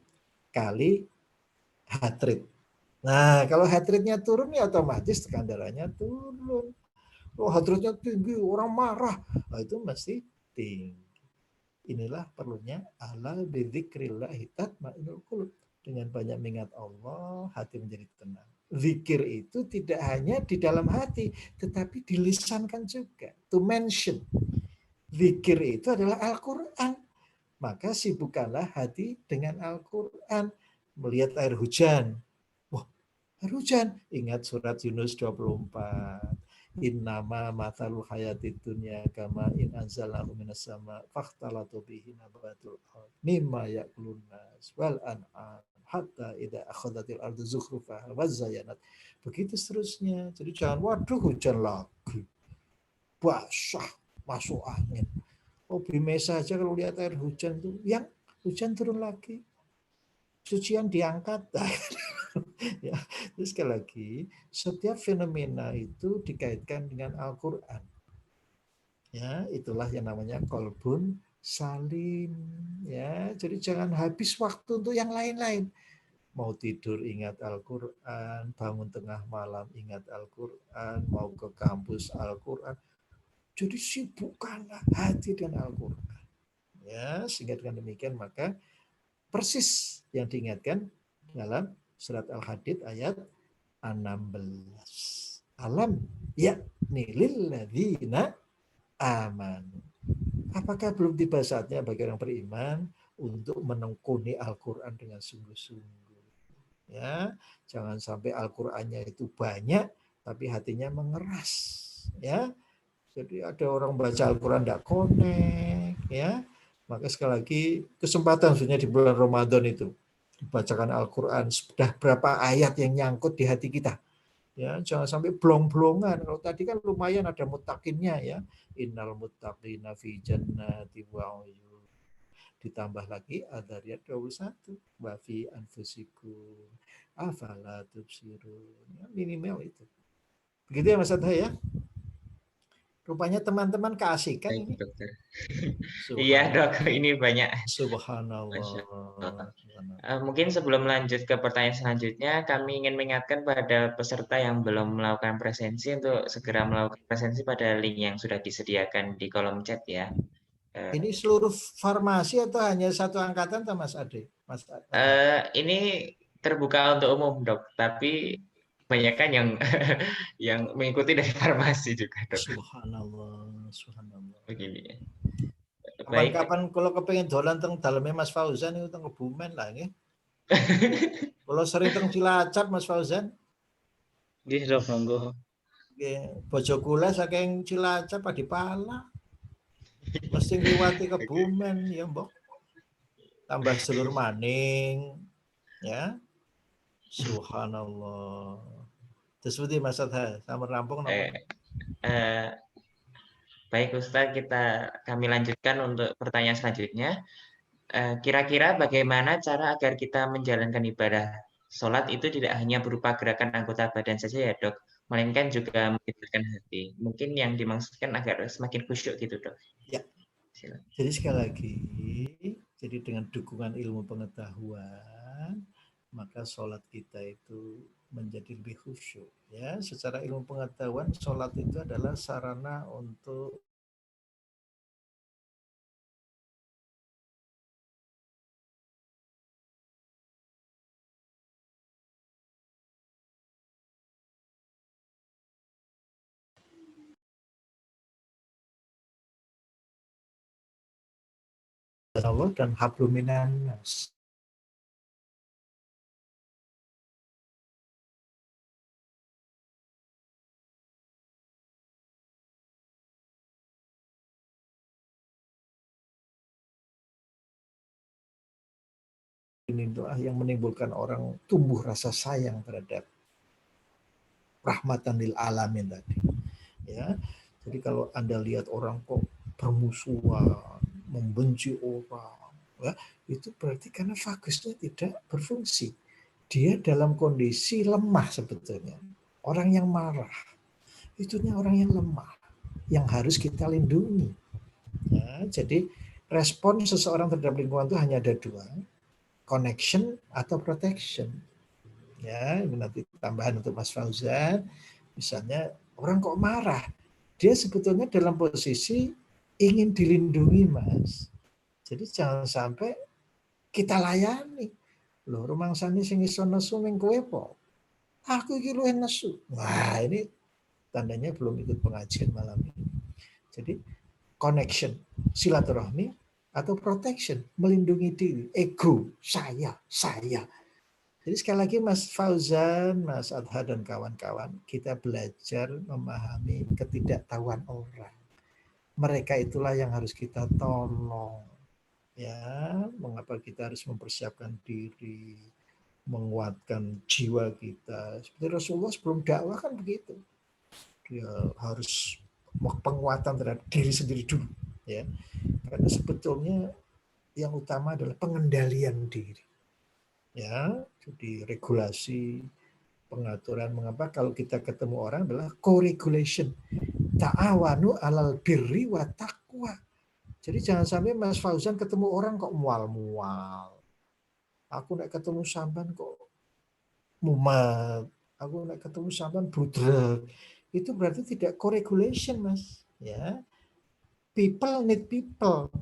kali heart rate. Nah, kalau heart rate-nya turun, ya otomatis tekanan darahnya turun. Oh, heart rate-nya tinggi, orang marah. Nah, itu mesti tinggi. Inilah perlunya ala bidzikrillahi tatmainnul qulub. Dengan banyak mengingat Allah, hati menjadi tenang. Zikir itu tidak hanya di dalam hati, tetapi dilisankan juga. To mention. Zikir itu adalah Al-Quran. Maka sibukkanlah hati dengan Al-Quran. Melihat air hujan. Wah, air hujan. Ingat surat Yunus 24. Innama mathalul hayatid dunya kama in anzalahu minas sama fakhtalatu bihi nabatul ard mimma ya'kulun nas wal an'am hatta idza akhadhatil ardu zukhrufaha wa zayyanat. Begitu seterusnya. Jadi jangan waduh hujan lagi. Basah, masuk angin. Oh, Bimesa saja kalau lihat air hujan tuh, yang hujan turun lagi, sucian diangkat. Ya, terus sekali lagi, setiap fenomena itu dikaitkan dengan Al-Quran. Ya, itulah yang namanya qalbun salim. Ya, jadi jangan habis waktu untuk yang lain-lain. Mau tidur ingat Al-Quran, bangun tengah malam ingat Al-Quran, mau ke kampus Al-Quran. Jadi sibukkanlah hati dengan Al-Quran. Ya, sehingga dengan demikian maka persis yang diingatkan dalam surat Al-Hadid ayat 16. Alam yakni lilladzina amanu. Apakah belum tiba saatnya bagi orang beriman untuk menekuni Al-Quran dengan sungguh-sungguh? Ya, jangan sampai Al-Qurannya itu banyak tapi hatinya mengeras. Ya, jadi ada orang baca Al-Quran tidak connect, ya. Maka sekali lagi kesempatan sebenarnya di bulan Ramadan itu dibacakan Al-Quran sudah berapa ayat yang nyangkut di hati kita. Ya, jangan sampai blong-blongan. Kalau tadi kan lumayan ada muttaqinnya ya. Innal muttaqina fi jannati wa uyun. Ditambah lagi Ad-Dzariyat 21 wa fi anfusikum afala tubsirun. Ya, minimal itu. Begitu ya Mas Adha ya. Rupanya teman-teman keasikan
Baik,
ini.
dokter. Iya dok, ini banyak.
Subhanallah.
Mungkin sebelum lanjut ke pertanyaan selanjutnya, kami ingin mengingatkan pada peserta yang belum melakukan presensi untuk segera melakukan presensi pada link yang sudah disediakan di kolom chat ya.
Ini seluruh farmasi atau hanya satu angkatan atau Mas Ade? Mas Ade.
Ini terbuka untuk umum dok, tapi kebanyakan yang mengikuti dari farmasi juga dok.
Subhanallah, subhanallah.
Begini.
Kapan-kapan kalau kepengen dolan teng dalamnya Mas Fauzan itu teng Kebumen lah nggih. Kalau sering teng Cilacap Mas Fauzan.
Nggih, Dok, monggo.
Nggih, bojo kula saking Cilacap di Pala. Mesti ngliwati Kebumen ya, Mbok. Tambah Sedulur Maning ya. Subhanallah. Terus seperti Mas Adha, sama rampung
baik Ustaz, kami lanjutkan untuk pertanyaan selanjutnya. Kira-kira bagaimana cara agar kita menjalankan ibadah sholat itu tidak hanya berupa gerakan anggota badan saja ya dok, melainkan juga melibatkan hati. Mungkin yang dimaksudkan agar semakin khusyuk gitu dok.
Ya. Jadi sekali lagi, jadi dengan dukungan ilmu pengetahuan, maka sholat kita itu menjadi lebih khusyuk. Ya, secara ilmu pengetahuan, sholat itu adalah sarana untuk Allah dan hablum minan nas. Ini doa yang menimbulkan orang tumbuh rasa sayang terhadap rahmatan lil alamin tadi. Ya, jadi kalau Anda lihat orang kok bermusuhan, membenci orang, ya, itu berarti karena vagusnya tidak berfungsi. Dia dalam kondisi lemah sebetulnya. Orang yang marah, itunya orang yang lemah, yang harus kita lindungi. Ya, jadi respon seseorang terhadap lingkungan itu hanya ada dua, connection atau protection. Ya, ini nanti tambahan untuk Mas Fauzan. Misalnya orang kok marah, dia sebetulnya dalam posisi ingin dilindungi, Mas. Jadi jangan sampai kita layani. Loh, rumangsane sing iso nesu ning kowe po. Aku iki luwih nesu. Wah, ini tandanya belum ikut pengajian malam ini. Jadi connection, silaturahmi atau protection, melindungi diri, ego, saya. Jadi sekali lagi Mas Fauzan, Mas Adha dan kawan-kawan, kita belajar memahami ketidaktahuan orang. Mereka itulah yang harus kita tolong. Ya, mengapa kita harus mempersiapkan diri, menguatkan jiwa kita. Seperti Rasulullah sebelum dakwah kan begitu. Dia harus penguatan terhadap diri sendiri dulu, ya. Karena sebetulnya yang utama adalah pengendalian diri. Ya, jadi regulasi, pengaturan. Mengapa kalau kita ketemu orang adalah co-regulation. Ta'awanu alal birri wa taqwa. Jadi jangan sampai Mas Fauzan ketemu orang kok mual-mual. Aku nak ketemu sampan kok mumat. Aku nak ketemu sampan budrek. Itu berarti tidak co-regulation, Mas. Ya. People need people.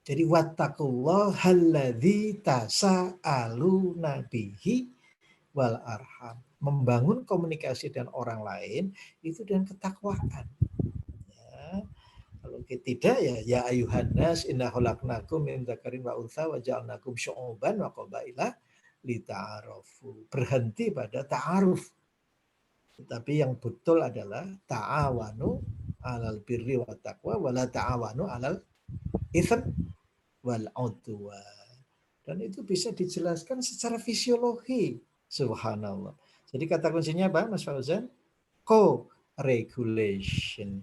Jadi wattaqullaha alladzi tasaaluna bihi wal arham. Membangun komunikasi dengan orang lain itu dengan ketakwaan. Ya. Kalau tidak ya ayuhan nas inna khalaqnakum min dzakarin wa untha wa ja'alnakum syu'uban wa qabaila lita'arafu. Berhenti pada ta'aruf. Tetapi yang betul adalah ta'awanu alal birri wa taqwa wa la ta'awanu alal itsm wal udwan. Dan itu bisa dijelaskan secara fisiologi. Subhanallah. Jadi kata kuncinya apa, Mas Fauzan? Co-regulation.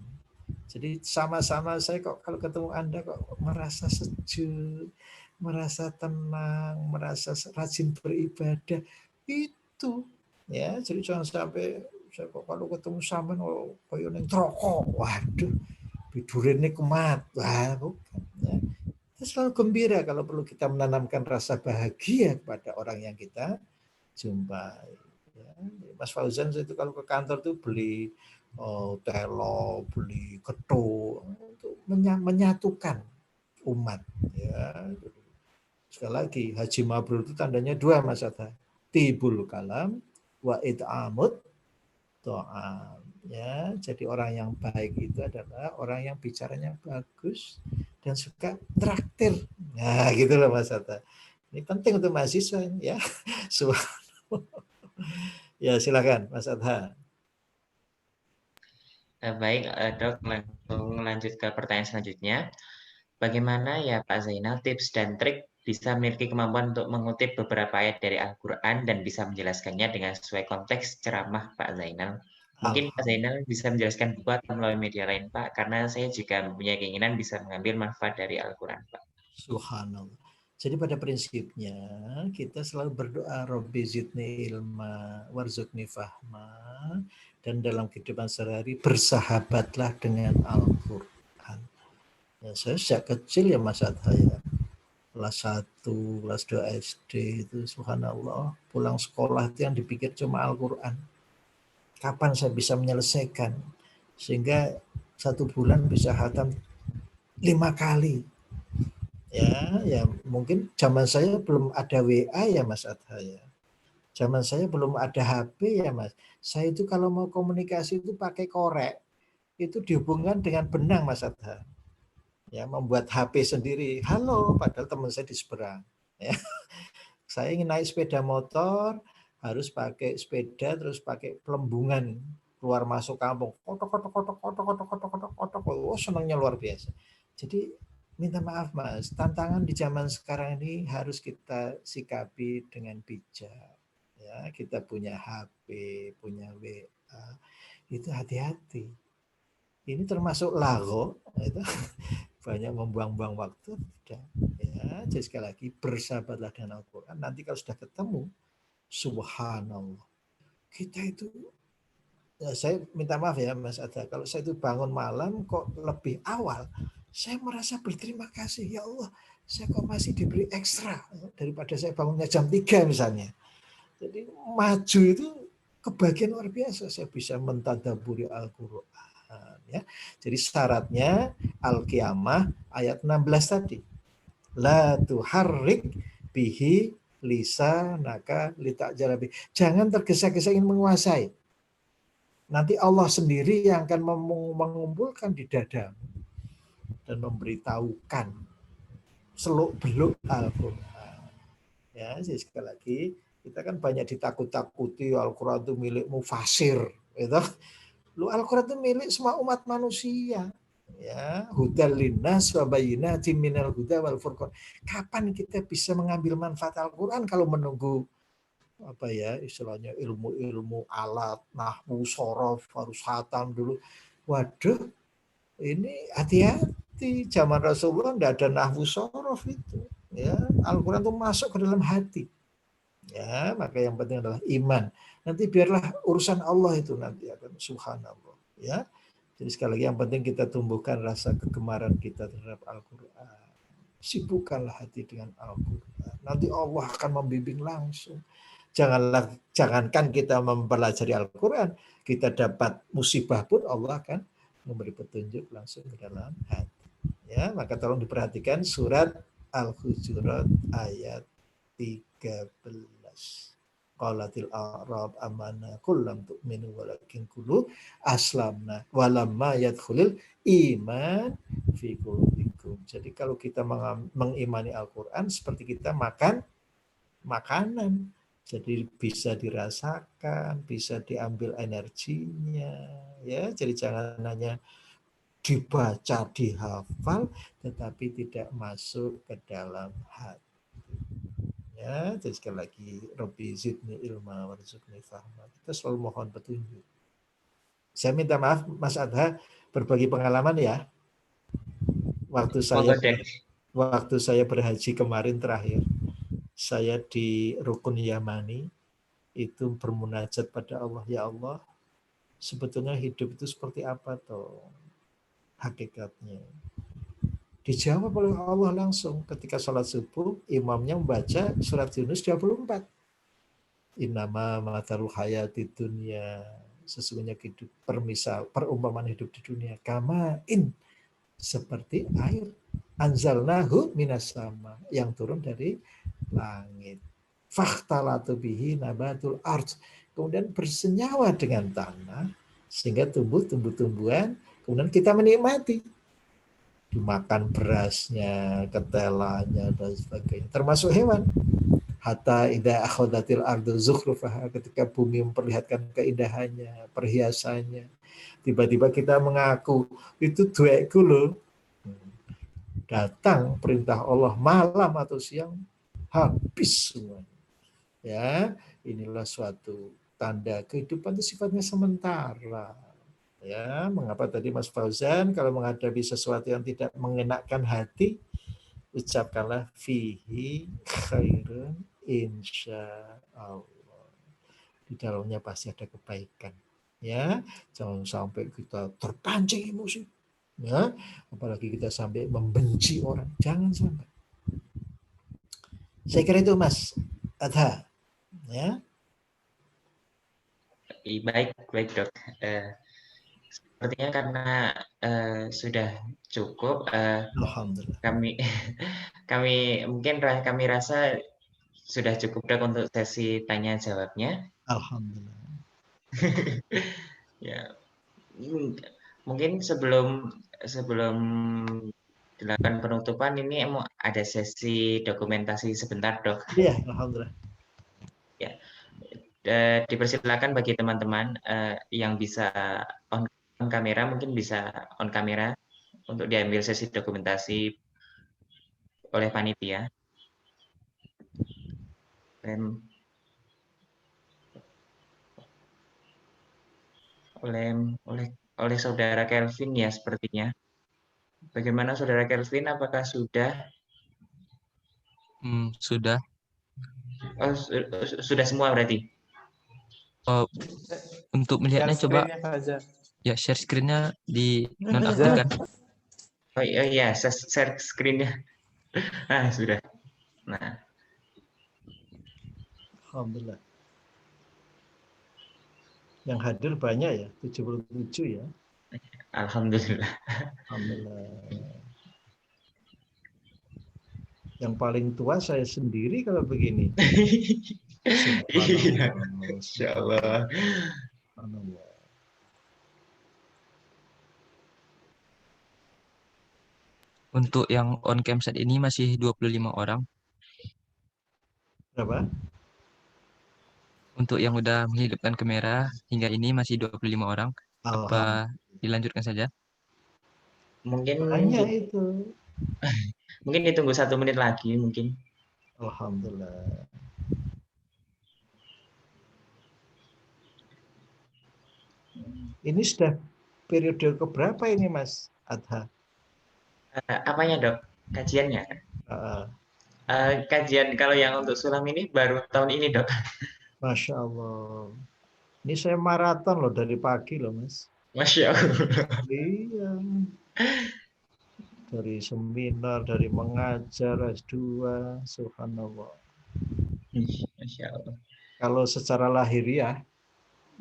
Jadi sama-sama saya kok kalau ketemu Anda kok merasa sejuk, merasa tenang, merasa rajin beribadah. Itu ya, jadi jangan sampai saya kok kalau ketemu sampean koyo ning troko. Waduh, bidurene kumat. Wah, bukan ya. Kita selalu gembira kalau perlu kita menanamkan rasa bahagia kepada orang yang kita jumpai. Ya. Mas Fauzan itu kalau ke kantor tuh beli telo, beli ketuk untuk menyatukan umat. Ya. Sekali lagi, haji mabrur itu tandanya dua, Mas Adha. Tibul kalam wa it'amut ta'am. Ya, jadi orang yang baik itu adalah orang yang bicaranya bagus dan suka traktir. Nah, gitu loh Mas Adha. Ini penting untuk mahasiswa ya. Ya, silakan Mas Adha.
Baik, Dok, langsung lanjut ke pertanyaan selanjutnya. Bagaimana ya Pak Zainal tips dan trik bisa memiliki kemampuan untuk mengutip beberapa ayat dari Al-Quran dan bisa menjelaskannya dengan sesuai konteks ceramah Pak Zainal? Mungkin Pak Zainal bisa menjelaskan buku atau melalui media lain Pak, karena saya juga mempunyai keinginan bisa mengambil manfaat dari Al-Quran Pak.
Subhanallah. Jadi pada prinsipnya kita selalu berdoa Rabbi zidni ilma warzuqni fahma, dan dalam kehidupan sehari-hari bersahabatlah dengan Al-Qur'an. Ya, saya sejak kecil ya Mas Adha ya, kelas 1, kelas 2 SD itu subhanallah, pulang sekolah itu yang dipikir cuma Al-Qur'an. Kapan saya bisa menyelesaikan? Sehingga 1 bulan bisa khatam 5 kali. Ya mungkin zaman saya belum ada WA ya Mas Adha ya. Zaman saya belum ada HP ya Mas. Saya itu kalau mau komunikasi itu pakai korek. Itu dihubungkan dengan benang Mas Adha. Ya, membuat HP sendiri. Halo, padahal teman saya di seberang. Ya. Saya ingin naik sepeda motor, harus pakai sepeda terus pakai pelembungan keluar masuk kampung. Kotok kotok kotok kotok kotok kotok kotok kotok. Oh, senangnya luar biasa. Jadi minta maaf Mas, tantangan di zaman sekarang ini harus kita sikapi dengan bijak. Ya, kita punya HP, punya WA, itu hati-hati. Ini termasuk lago, itu banyak membuang-buang waktu. Ya, jadi sekali lagi bersahabatlah dengan Al-Quran. Nanti kalau sudah ketemu, subhanallah, kita itu, ya saya minta maaf ya Mas Adha, kalau saya itu bangun malam kok lebih awal, saya merasa berterima kasih, ya Allah, saya kok masih diberi ekstra daripada saya bangunnya jam 3 misalnya. Jadi maju itu kebahagiaan luar biasa, saya bisa mentadaburi Al-Quran. Ya. Jadi syaratnya Al-Qiyamah ayat 16 tadi. La tuharrik bihi lisanaka litajarabi. Jangan tergesa-gesa ingin menguasai. Nanti Allah sendiri yang akan mengumpulkan di dadamu dan memberitahukan seluk-beluk Al-Quran. Ya, jadi sekali lagi kita kan banyak ditakut-takuti Al-Quran itu milik mufasir, gitu. Lu Al-Quran itu milik semua umat manusia. Ya, hudal linnas wa bayyinatin minal huda wal furqan. Kapan kita bisa mengambil manfaat Al-Quran kalau menunggu apa ya istilahnya ilmu-ilmu alat, nahwu, shorof, harus khatam dulu. Waduh, ini hati-hati. Zaman Rasulullah tidak ada nahwu shorof itu. Ya, Al-Quran itu masuk ke dalam hati. Ya, maka yang penting adalah iman. Nanti biarlah urusan Allah itu nanti akan subhanallah. Ya, jadi sekali lagi yang penting kita tumbuhkan rasa kegemaran kita terhadap Al-Quran. Sibukkanlah hati dengan Al-Quran. Nanti Allah akan membimbing langsung. Jangankan kita mempelajari Al-Quran, kita dapat musibah pun Allah akan memberi petunjuk langsung ke dalam hati. Ya, maka tolong diperhatikan surat Al-Hujurat ayat 13. Qalatil a'rab amanna qul lam tu'minu walakin qulu aslamna walamma yadkhulul iman fi qulubikum. Jadi kalau kita mengimani Al-Qur'an seperti kita makan makanan. Jadi bisa dirasakan, bisa diambil energinya, ya. Jadi jangan hanya dibaca, dihafal, tetapi tidak masuk ke dalam hati. Ya, jadi sekali lagi, Rabbi zidni ilma warzuqni fahma. Kita selalu mohon petunjuk. Saya minta maaf, Mas Adha, berbagi pengalaman ya. Waktu saya berhaji kemarin terakhir, saya di Rukun Yamani itu bermunajat pada Allah, ya Allah, sebetulnya hidup itu seperti apa toh hakikatnya. Dijawab oleh Allah langsung ketika sholat subuh, imamnya membaca surat Yunus 24. Innama matalul hayati dunya, sesungguhnya hidup perumpamaan hidup di dunia kamain, seperti air anzalnahu minas sama, yang turun dari langit. Fakhtalatu bihi nabatul ardh, kemudian bersenyawa dengan tanah sehingga tumbuh tumbuh-tumbuhan, kemudian kita menikmati, dimakan berasnya, ketelanya dan sebagainya, termasuk hewan. Hatta idza akhadhatil ardu zukhrufaha, ketika bumi memperlihatkan keindahannya, perhiasannya, tiba-tiba kita mengaku itu duitku loh. Datang perintah Allah malam atau siang, habis semuanya. Ya, inilah suatu tanda kehidupan itu sifatnya sementara. Ya, mengapa tadi Mas Fauzan kalau menghadapi sesuatu yang tidak mengenakkan hati, ucapkanlah fihi khairun insya Allah. Di dalamnya pasti ada kebaikan. Ya, jangan sampai kita terpancing emosi. Ya, apalagi kita sampai membenci orang. Jangan sampai. Saya kira itu Mas Adha. Ya.
Baik, baik dok. Sepertinya karena sudah cukup,
Alhamdulillah.
kami rasa sudah cukup dok untuk sesi tanya jawabnya.
Alhamdulillah.
Ya, mungkin sebelum dilakukan penutupan ini ada sesi dokumentasi sebentar dok.
Iya, alhamdulillah.
Ya, dipersilakan bagi teman-teman yang bisa on kamera, mungkin bisa on kamera untuk diambil sesi dokumentasi oleh panitia. Oleh saudara Kelvin ya sepertinya. Bagaimana saudara Kelvin? Apakah sudah?
Sudah.
Oh, sudah semua berarti.
Untuk melihatnya coba ya share screen-nya di nonaktifkan.
Oh iya, share screen-nya. Nah, sudah. Nah,
alhamdulillah. Yang hadir banyak ya, 77 ya.
alhamdulillah.
Alhamdulillah. Yang paling tua saya sendiri kalau begini.
Iya, Insya Allah.
Untuk yang on cam saat ini masih 25 orang.
Berapa?
Untuk yang udah menghidupkan kamera hingga ini masih 25 orang. Apa dilanjutkan saja?
Mungkin
hanya itu.
Mungkin ditunggu 1 menit lagi mungkin.
Alhamdulillah. Ini sudah periode keberapa ini Mas Adha?
Apanya dok? Kajiannya? Kajian kalau yang untuk sulam ini baru tahun ini dok.
Masya Allah. Ini saya maraton loh dari pagi loh Mas.
Masya Allah.
Iya. Dari seminar, dari mengajar S2, subhanallah.
Masya Allah.
Kalau secara lahiriah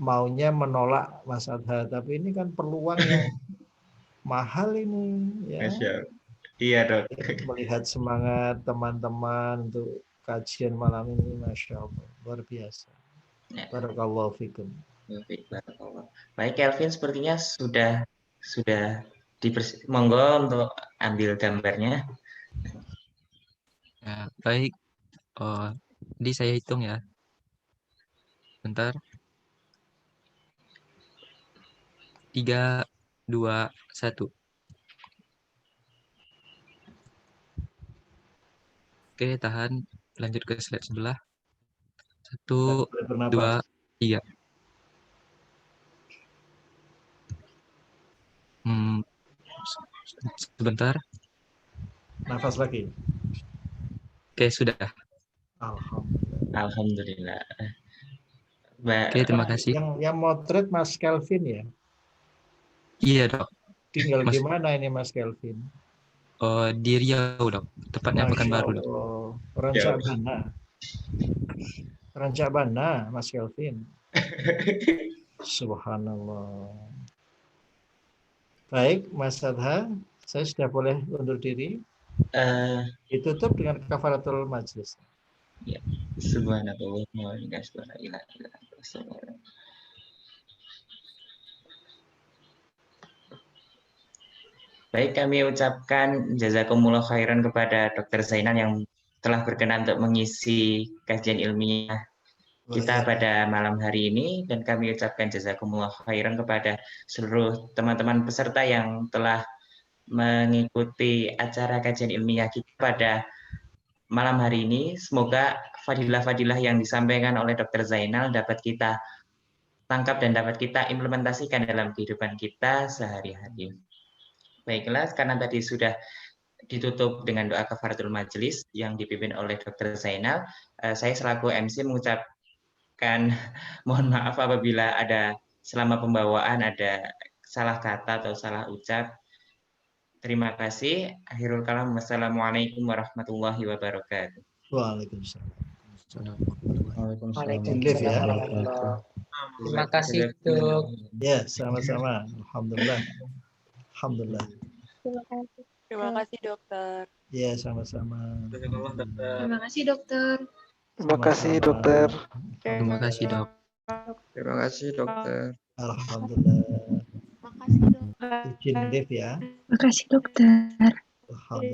maunya menolak Mas Adha, tapi ini kan peluang yang mahal ini ya.
Masya Allah. Iya dok.
Melihat semangat teman-teman untuk kajian malam ini, Masya Allah, luar biasa. Barakallahu fikum.
Baik, Kelvin sepertinya sudah monggo untuk ambil gambarnya.
Ya, baik. Jadi saya hitung ya. Bentar. 3, 2, 1. Oke, tahan. Lanjut ke slide sebelah. 1, 2, 3. Sebentar.
Nafas lagi.
Oke, sudah.
Alhamdulillah.
Oke, terima kasih.
Yang motret Mas Kelvin ya?
Iya, dok.
Tinggal di mana ini Mas Kelvin?
Di Riau, dok. Tepatnya Pekanbaru, dok.
Rancabana, Mas Kelvin. Subhanallah. Baik, Mas Adha, saya sudah boleh undur diri. Ditutup dengan kafaratul majlis.
Ya, subhanallah wa bihamdihi. Baik, kami ucapkan jazakumullah khairan kepada Dr. Zainal yang telah berkenan untuk mengisi kajian ilmiah kita pada malam hari ini, dan kami ucapkan jazakumullah khairan kepada seluruh teman-teman peserta yang telah mengikuti acara kajian ilmiah kita pada malam hari ini. Semoga fadilah-fadilah yang disampaikan oleh Dr. Zainal dapat kita tangkap dan dapat kita implementasikan dalam kehidupan kita sehari-hari. Baiklah, karena tadi sudah ditutup dengan doa kafaratul majelis yang dipimpin oleh Dr. Zainal. Saya selaku MC mengucapkan mohon maaf apabila ada selama pembawaan ada salah kata atau salah ucap. Terima kasih. Akhirul kalam. Wassalamualaikum warahmatullahi wabarakatuh.
Waalaikumsalam.
Waalaikumsalam.
Terima kasih, Dok.
Ya, sama-sama. Alhamdulillah. Alhamdulillah.
Terima kasih dokter.
Ya, sama-sama.
Terima kasih dokter.
Terima kasih dokter.
Terima kasih, Dok.
Terima kasih dokter.
Alhamdulillah.
Terima kasih dokter.
Izin Dev ya.
Terima kasih dokter.
Alhamdulillah.